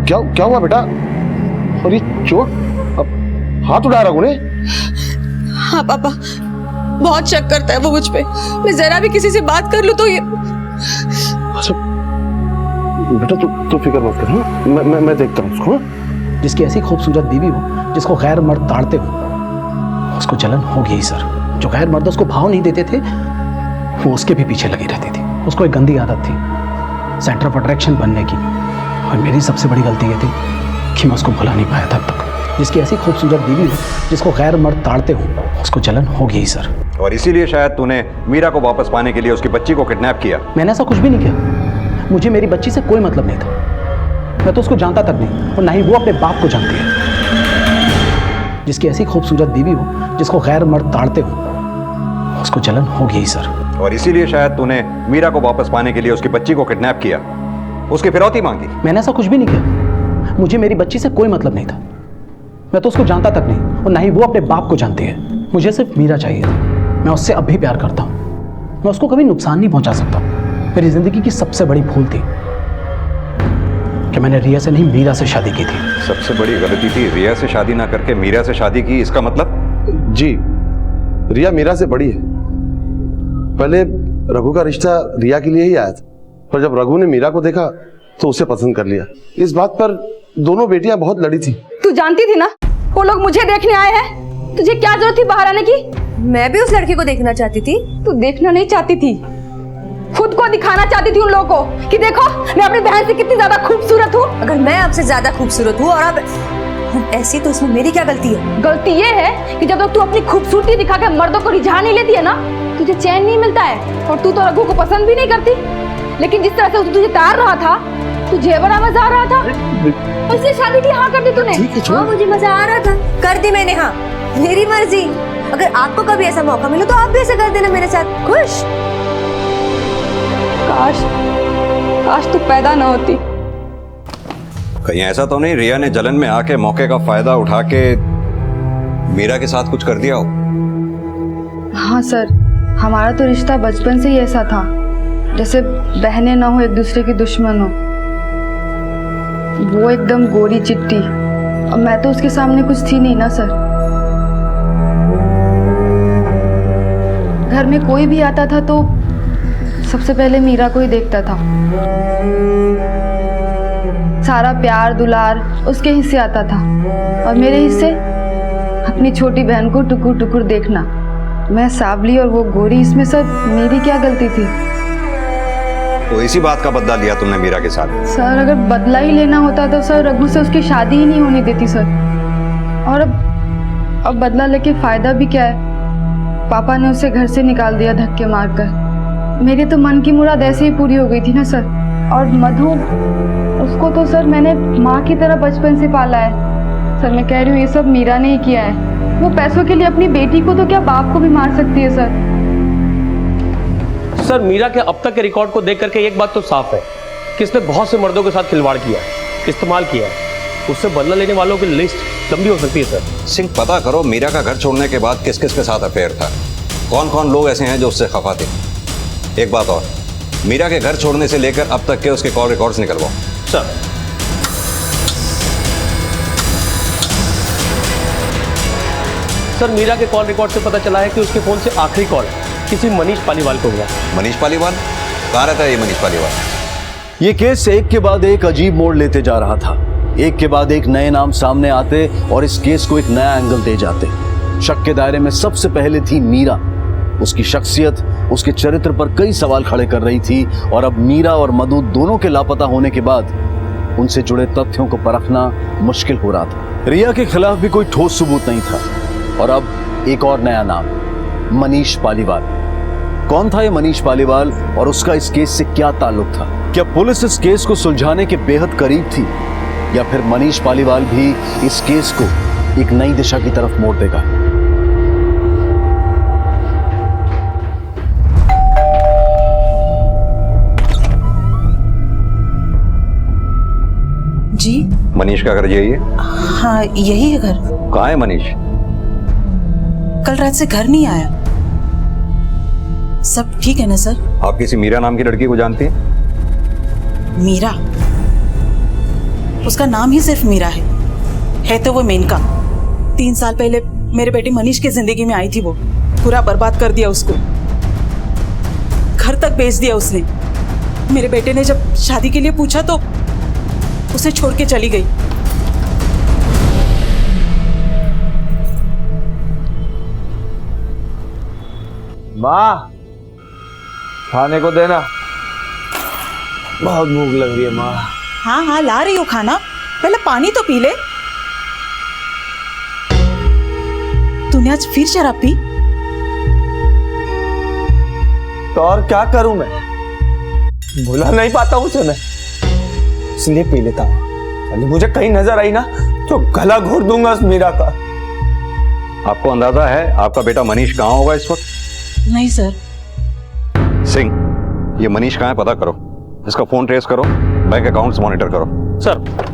S16: क्या हुआ बेटा? और ये चोट? अब हाथ उड़ा रघु ने?
S7: हाँ पापा, बहुत शक करता है वो मुझ पे। मैं जरा भी किसी से बात कर लूं तो ये।
S16: बेटा तू फिक्र मत कर, हाँ? मैं देखता हूँ उसको।
S17: जिसकी ऐसी खूबसूरत बीवी हो, जिसको गैर मर्द ताड़ते हो, उसको जलन होगी ही सर। जो गैर मर्द उसको भाव नहीं देते थे वो उसके भी पीछे लगी रहती थी। उसको एक गंदी आदत थी सेंटर ऑफ अट्रैक्शन बनने की, और मेरी सबसे बड़ी गलती ये थी कि मैं उसको भुला नहीं पाया तब तक। जिसकी ऐसी खूबसूरत बीवी हो, जिसको गैर मर्द ताड़ते हो, उसको जलन होगी ही सर।
S18: और इसीलिए शायद तूने मीरा को वापस पाने के लिए उसकी बच्ची को किडनैप किया।
S17: मैंने ऐसा कुछ भी नहीं किया। मुझे मेरी बच्ची से कोई मतलब नहीं था। मैं तो उसको जानता तक नहीं, और ना ही वो अपने बाप को जानती है। जिसकी ऐसी खूबसूरत बीवी हो, जिसको गैर मर्द ताड़ते हो, उसको जलन होगी ही सर।
S18: और इसीलिए शायद तूने मीरा को वापस पाने के लिए उसकी बच्ची को किडनैप किया, उसकी फिरौती मांगी।
S17: मैंने ऐसा कुछ भी नहीं किया। मुझे मेरी बच्ची से कोई मतलब नहीं था। मैं तो उसको जानता तक नहीं, और ना ही वो अपने बाप को जानती है। मुझे सिर्फ मीरा चाहिए थी। मैं उससे अब भी प्यार करता हूँ। मैं उसको कभी नुकसान नहीं पहुंचा सकता, मेरी जिंदगी की सबसे बड़ी भूल थी कि मैंने रिया से नहीं मीरा से शादी की थी।
S18: सबसे बड़ी गलती थी रिया से शादी ना करके मीरा से शादी की, इसका मतलब?
S16: जी, रिया मीरा से बड़ी है। पहले रघु का रिश्ता रिया के लिए ही आया था, पर जब रघु ने मीरा को देखा तो उसे पसंद कर लिया। इस बात पर दोनों बेटियां बहुत लड़ी थी।
S21: तू जानती थी ना वो लोग मुझे देखने आए हैं, तुझे क्या जरूरत थी बाहर आने की?
S3: मैं भी उस लड़की को देखना चाहती थी।
S21: तू देखना नहीं चाहती थी, खुद को दिखाना चाहती थी उन लोगों को कि देखो मैं अपनी बहन से कितनी ज्यादा खूबसूरत हूँ।
S3: अगर मैं आपसे ज्यादा खूबसूरत हूँ और अब ऐसी, तो इसमें मेरी क्या गलती है?
S21: गलती ये है कि जब तक तू अपनी खूबसूरती दिखा के मर्दों को रिझा नहीं लेती है ना, तुझे चैन नहीं मिलता है। और तू तो रघु को पसंद भी नहीं करती, लेकिन जिस तरह से तुझे तार रहा था, तुझे बड़ा मजा आ रहा था, इसलिए शादी की हाँ कर दी तूने।
S3: हाँ, मुझे मजा आ रहा था, कर दी मैंने हाँ, मेरी मर्जी। अगर आपको कभी ऐसा मौका मिले तो आप भी ऐसा कर देना मेरे साथ। खुश?
S21: काश तू पैदा ना होती।
S18: कहीं ऐसा तो नहीं रिया ने जलन में आके मौके का फायदा उठा के मीरा के साथ कुछ कर दिया हो?
S21: हाँ सर, हमारा तो रिश्ता बचपन से ही ऐसा था, जैसे बहनें ना हो एक दूसरे की दुश्मन हो। वो एकदम गोरी चिट्टी और मैं तो उसके सामने कुछ थी नहीं ना सर। घर में कोई भी आता था तो सबसे पहले मीरा को ही देखता था। सारा प्यार दुलार उसके हिस्से आता था और मेरे हिस्से अपनी छोटी बहन को टुकुर टुकुर देखना। मैं सावली और वो गोरी, इसमें सर मेरी क्या गलती थी?
S18: तो इसी बात का बदला लिया तुमने मीरा के साथ?
S21: सर अगर बदला ही लेना होता तो सर रघु से उसकी शादी ही नहीं होने देती सर। और अब बदला लेके फायदा भी क्या है? पापा ने उसे घर से निकाल दिया धक्के मारकर। मेरी तो मन की मुराद ऐसे ही पूरी हो गई थी ना सर। और मधु, उसको तो सर मैंने माँ की तरह बचपन से पाला है। सर मैं कह रही हूँ ये सब मीरा ने ही किया है। वो पैसों के लिए अपनी बेटी को तो क्या बाप को भी मार सकती है सर।
S10: सर मीरा के अब तक के रिकॉर्ड को देख करके एक बात तो साफ है कि इसने बहुत से मर्दों के साथ खिलवाड़ किया है, इस्तेमाल किया है। उससे बदला लेने वालों की लिस्ट लंबी हो सकती है सर।
S18: सिंह, पता करो मीरा का घर छोड़ने के बाद किस किस के साथ अफेयर था, कौन कौन लोग ऐसे हैं जो उससे खफा थे। एक बात और, मीरा के घर छोड़ने से लेकर अब तक के उसके कॉल रिकॉर्ड्स निकलवाओ।
S10: सर सर मीरा के कॉल रिकॉर्ड से पता चला है कि उसके फोन से आखिरी कॉल किसी मनीष पालीवाल को हुआ।
S18: मनीष पालीवाल? कहाँ रहता है ये मनीष पालीवाल?
S1: ये केस एक के बाद एक अजीब मोड़ लेते जा रहा था। एक के बाद एक नए नाम सामने आते और इस केस को एक नया एंगल दे जाते। शक के दायरे में सबसे पहले थी मीरा। उसकी शख्सियत, उसके चरित्र पर कई सवाल खड़े कर रही थी और अब मीरा और मधु दोनों के लापता होने के बाद उनसे जुड़े तथ्यों को परखना मुश्किल हो रहा था। रिया के खिलाफ भी कोई ठोस सबूत नहीं था और अब एक और नया नाम, मनीष पालीवाल। कौन था ये मनीष पालीवाल और उसका इस केस से क्या ताल्लुक था? क्या पुलिस इस केस को सुलझाने के बेहद करीब थी या फिर मनीष पालीवाल भी इस केस को एक नई दिशा की तरफ मोड़ देगा?
S13: जी
S18: मनीष का घर यही है?
S13: हाँ यही है घर।
S18: कहाँ है मनीष?
S13: कल रात से घर नहीं आया। सब ठीक है ना सर?
S18: आप किसी मीरा नाम की लड़की को जानती हैं?
S13: मीरा? उसका नाम ही सिर्फ मीरा है तो वो मेनका। 3 साल पहले मेरे बेटे मनीष की जिंदगी में आई थी। वो पूरा बर्बाद कर दिया उसको, घर तक बेच दिया उसने। मेरे बेटे ने जब शादी के लिए पूछा तो उसे छोड़ के चली गई।
S12: माँ, खाने को देना, बहुत भूख लग रही है माँ।
S13: हाँ हाँ ला रही हूँ खाना, पहले पानी तो पी ले। तूने आज फिर शराब पी?
S12: तो और क्या करूं मैं, भुला नहीं पाता हूँ उसे मैं, इसलिए पी लेता हूँ। अभी मुझे कहीं नजर आई ना तो गला घोट दूंगा उस मीरा का।
S18: आपको अंदाजा है आपका बेटा मनीष कहाँ होगा इस वक्त?
S13: नहीं सर।
S18: सिंह, ये मनीष कहाँ है पता करो, इसका फोन ट्रेस करो, बैंक अकाउंट्स मॉनिटर करो।
S10: सर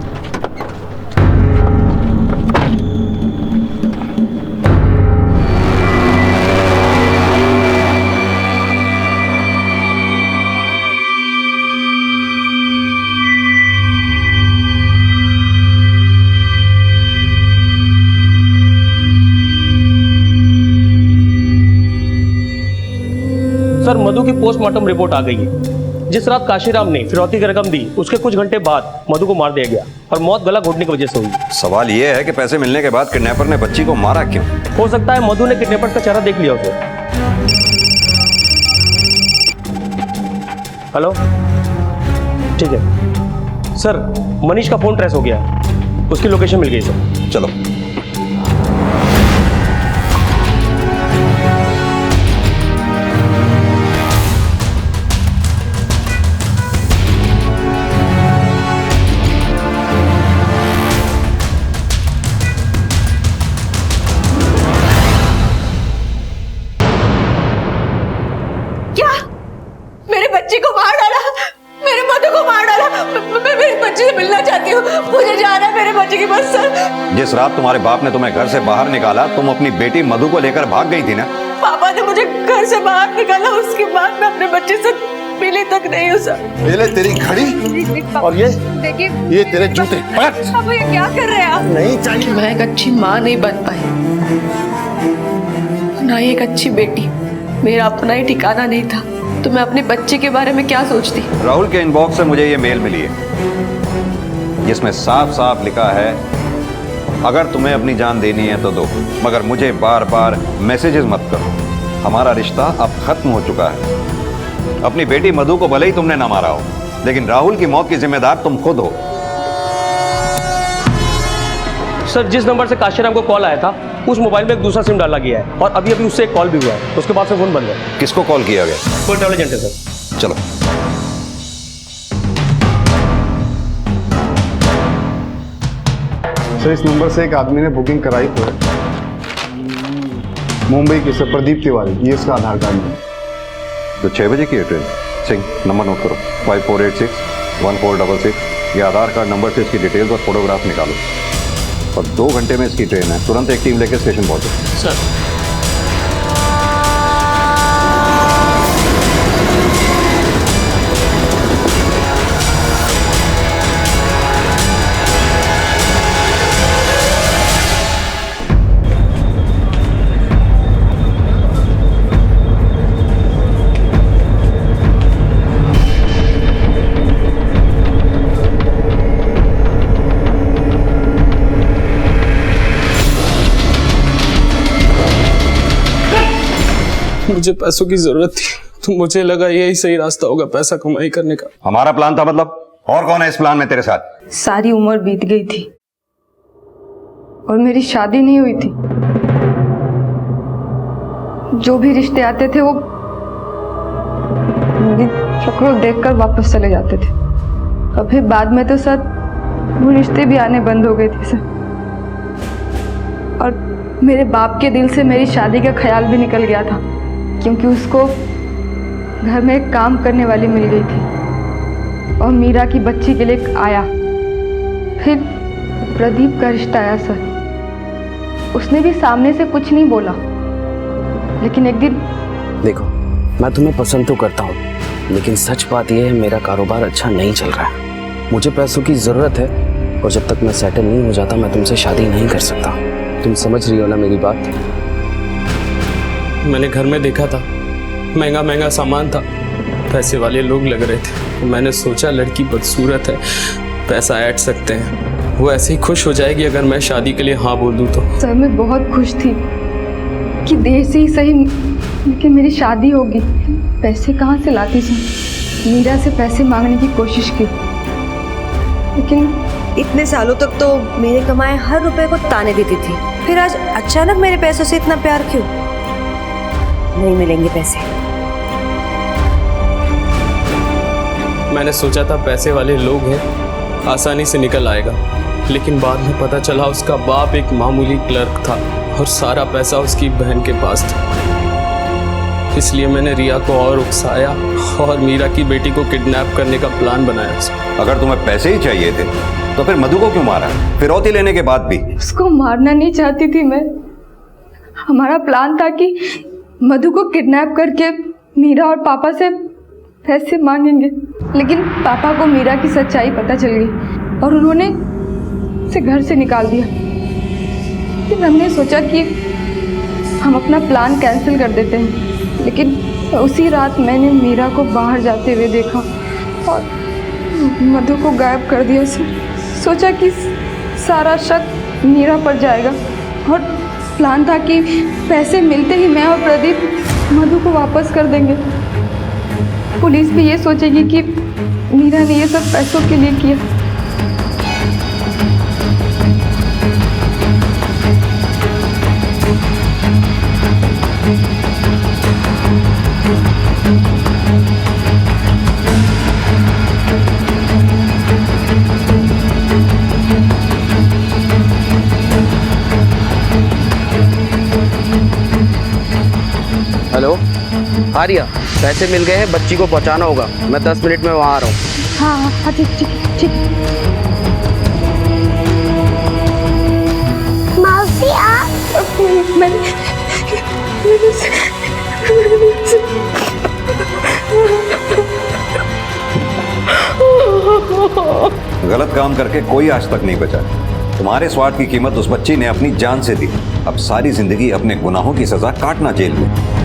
S10: सर मधु की पोस्टमार्टम रिपोर्ट आ गई है। जिस रात काशीराम ने फिरौती की रकम दी उसके कुछ घंटे बाद मधु को मार दिया गया और मौत गला घोटने की वजह से हुई।
S18: सवाल यह है कि पैसे मिलने के बाद किडनैपर ने बच्ची को मारा क्यों?
S10: हो सकता है मधु ने किडनैपर का चेहरा देख लिया उसे। हेलो, ठीक है सर, मनीष का फोन ट्रेस हो गया, उसकी लोकेशन मिल गई सर।
S18: चलो।
S7: क्या मेरे बच्चे को मार डाला, मेरे मधु को मार डाला? मैं मेरे बच्चे से मिलना चाहती हूँ, मुझे जाना है मेरे बच्चे की बस सर।
S18: जिस रात तुम्हारे बाप ने तुम्हें घर से बाहर निकाला तुम अपनी बेटी मधु को लेकर भाग गई थी ना?
S7: पापा ने मुझे घर से बाहर निकाला, उसके बाद मैं अपने बच्चे से मिली तक नहीं हूँ सर।
S16: पहले तेरी घड़ी और ये तेरे जूते।
S7: अब ये क्या कर रहे हैं आप?
S16: नहीं चाहिए।
S7: मैं एक अच्छी माँ नहीं बन पाई, ना ही एक अच्छी बेटी। मेरा अपना ही ठिकाना नहीं था तो मैं अपने बच्चे के बारे में क्या सोचती।
S18: राहुल के इनबॉक्स से मुझे ये मेल मिली है जिसमें साफ साफ लिखा है अगर तुम्हें अपनी जान देनी है तो दो, मगर मुझे बार बार मैसेजेस मत करो। हमारा रिश्ता अब खत्म हो चुका है। अपनी बेटी मधु को भले ही तुमने ना मारा हो, लेकिन राहुल की मौत की जिम्मेदार तुम खुद हो।
S10: सर, जिस नंबर से काशीराम को कॉल आया था उस मोबाइल में एक दूसरा सिम डाला गया है और अभी उससे एक कॉल भी हुआ है, उसके बाद से फोन बंद है।
S18: किसको कॉल किया गया?
S10: कोई ट्रैवल एजेंट है सर।
S18: चलो।
S2: सर, इस नंबर से एक आदमी ने बुकिंग कराई तो है, मुंबई की सर, प्रदीप तिवारी, ये इसका आधार कार्ड है।
S18: तो 6 बजे की है ट्रेन। सिंह, नंबर नोट करो 5486-1466। ये आधार कार्ड नंबर से इसकी डिटेल्स और फोटोग्राफ निकालो और 2 घंटे में इसकी ट्रेन है। तुरंत एक टीम लेकर स्टेशन पहुंचो।
S10: सर।
S22: मुझे पैसों की जरूरत थी तो मुझे लगा यही सही रास्ता होगा पैसा कमाई करने का।
S18: हमारा प्लान था मतलब? और कौन है इस प्लान में तेरे साथ?
S21: सारी उम्र बीत गई थी और मेरी शादी नहीं हुई थी। जो भी रिश्ते आते थे वो मेरी शक्ल देखकर वापस चले जाते थे। और फिर बाद में तो सर वो रिश्ते भी आने बंद हो गए थे सर। और मेरे बाप के दिल से मेरी शादी का ख्याल भी निकल गया था, क्योंकि उसको घर में एक काम करने वाली मिल गई थी और मीरा की बच्ची के लिए आया। फिर प्रदीप का रिश्ता आया सर। उसने भी सामने से कुछ नहीं बोला, लेकिन एक दिन।
S9: देखो, मैं तुम्हें पसंद तो करता हूँ, लेकिन सच बात यह है मेरा कारोबार अच्छा नहीं चल रहा है। मुझे पैसों की ज़रूरत है और जब तक मैं सेटल नहीं हो जाता मैं तुमसे शादी नहीं कर सकता। तुम समझ रही हो ना मेरी बात?
S22: मैंने घर में देखा था, महंगा महंगा सामान था, पैसे वाले लोग लग रहे थे। मैंने सोचा लड़की बदसूरत है, पैसा ऐड सकते हैं, वो ऐसे ही खुश हो जाएगी अगर मैं शादी के लिए हाँ बोल दूँ तो।
S21: सर, मैं बहुत खुश थी कि देर से ही सही लेकिन मेरी शादी होगी। पैसे कहाँ से लाती थी? मीरा से पैसे मांगने की कोशिश की, लेकिन
S3: इतने सालों तक तो मेरे कमाए हर रुपए को ताने देती थी, फिर आज अचानक मेरे पैसों से इतना प्यार क्यों? नहीं मिलेंगे पैसे।
S22: मैंने सोचा था पैसे वाले लोग हैं, आसानी से निकल आएगा, लेकिन बाद में पता चला उसका बाप एक मामूली क्लर्क था और सारा पैसा उसकी बहन के पास था। इसलिए मैंने रिया को और उकसाया और मीरा की बेटी को किडनैप करने का प्लान बनाया।
S18: अगर तुम्हें पैसे ही चाहिए थे तो फिर मधु को क्यों मारा, फिरौती लेने के बाद भी?
S21: उसको मारना नहीं चाहती थी मैं। हमारा प्लान था कि मधु को किडनैप करके मीरा और पापा से पैसे मांगेंगे, लेकिन पापा को मीरा की सच्चाई पता चल गई और उन्होंने उसे घर से निकाल दिया। फिर हमने सोचा कि हम अपना प्लान कैंसिल कर देते हैं, लेकिन उसी रात मैंने मीरा को बाहर जाते हुए देखा और मधु को गायब कर दिया सर। सोचा कि सारा शक मीरा पर जाएगा और प्लान था कि पैसे मिलते ही मैं और प्रदीप मधु को वापस कर देंगे। पुलिस भी ये सोचेगी कि मीरा ने ये सब पैसों के लिए किया।
S9: हेलो हाँ रिया, पैसे मिल गए हैं, बच्ची को पहुंचाना होगा। मैं 10 मिनट में वहाँ आ रहा हूँ।
S21: हाँ हाँ ठीक ठीक ठीक।
S11: मौसी आप
S21: मैंने
S18: गलत काम करके कोई आज तक नहीं बचा। तुम्हारे स्वार्थ की कीमत उस बच्ची ने अपनी जान से दी। अब सारी जिंदगी अपने गुनाहों की सजा काटना जेल में।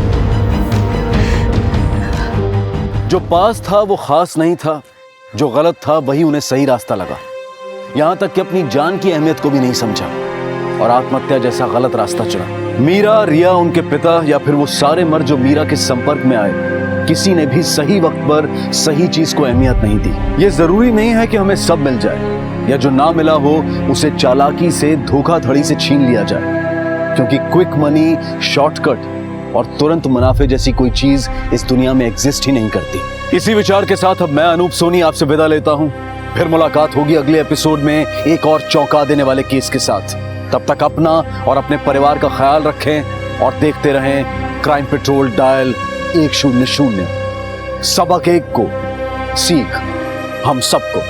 S1: जो पास था वो खास नहीं था, जो गलत था वही उन्हें सही रास्ता लगा। यहां तक कि अपनी जान की अहमियत को भी नहीं समझा और आत्महत्या जैसा गलत रास्ता चुना। मीरा, रिया, उनके पिता या फिर वो सारे मर्द जो मीरा के संपर्क में आए, किसी ने भी सही वक्त पर सही चीज को अहमियत नहीं दी। ये जरूरी नहीं है कि हमें सब मिल जाए या जो ना मिला हो उसे चालाकी से, धोखाधड़ी से छीन लिया जाए, क्योंकि क्विक मनी, शॉर्टकट और तुरंत मुनाफे जैसी कोई चीज इस दुनिया में एग्जिस्ट ही नहीं करती। इसी विचार के साथ अब मैं अनूप सोनी आपसे विदा लेता हूं। फिर मुलाकात होगी अगले एपिसोड में एक और चौंका देने वाले केस के साथ। तब तक अपना और अपने परिवार का ख्याल रखें और देखते रहें क्राइम पेट्रोल डायल 100। सबक एक को, सीख हम सबको।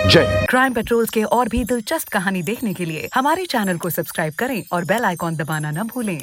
S1: जय।
S14: क्राइम पेट्रोल के और भी दिलचस्प कहानी देखने के लिए हमारे चैनल को सब्सक्राइब करें और बेल आइकॉन दबाना न भूलें।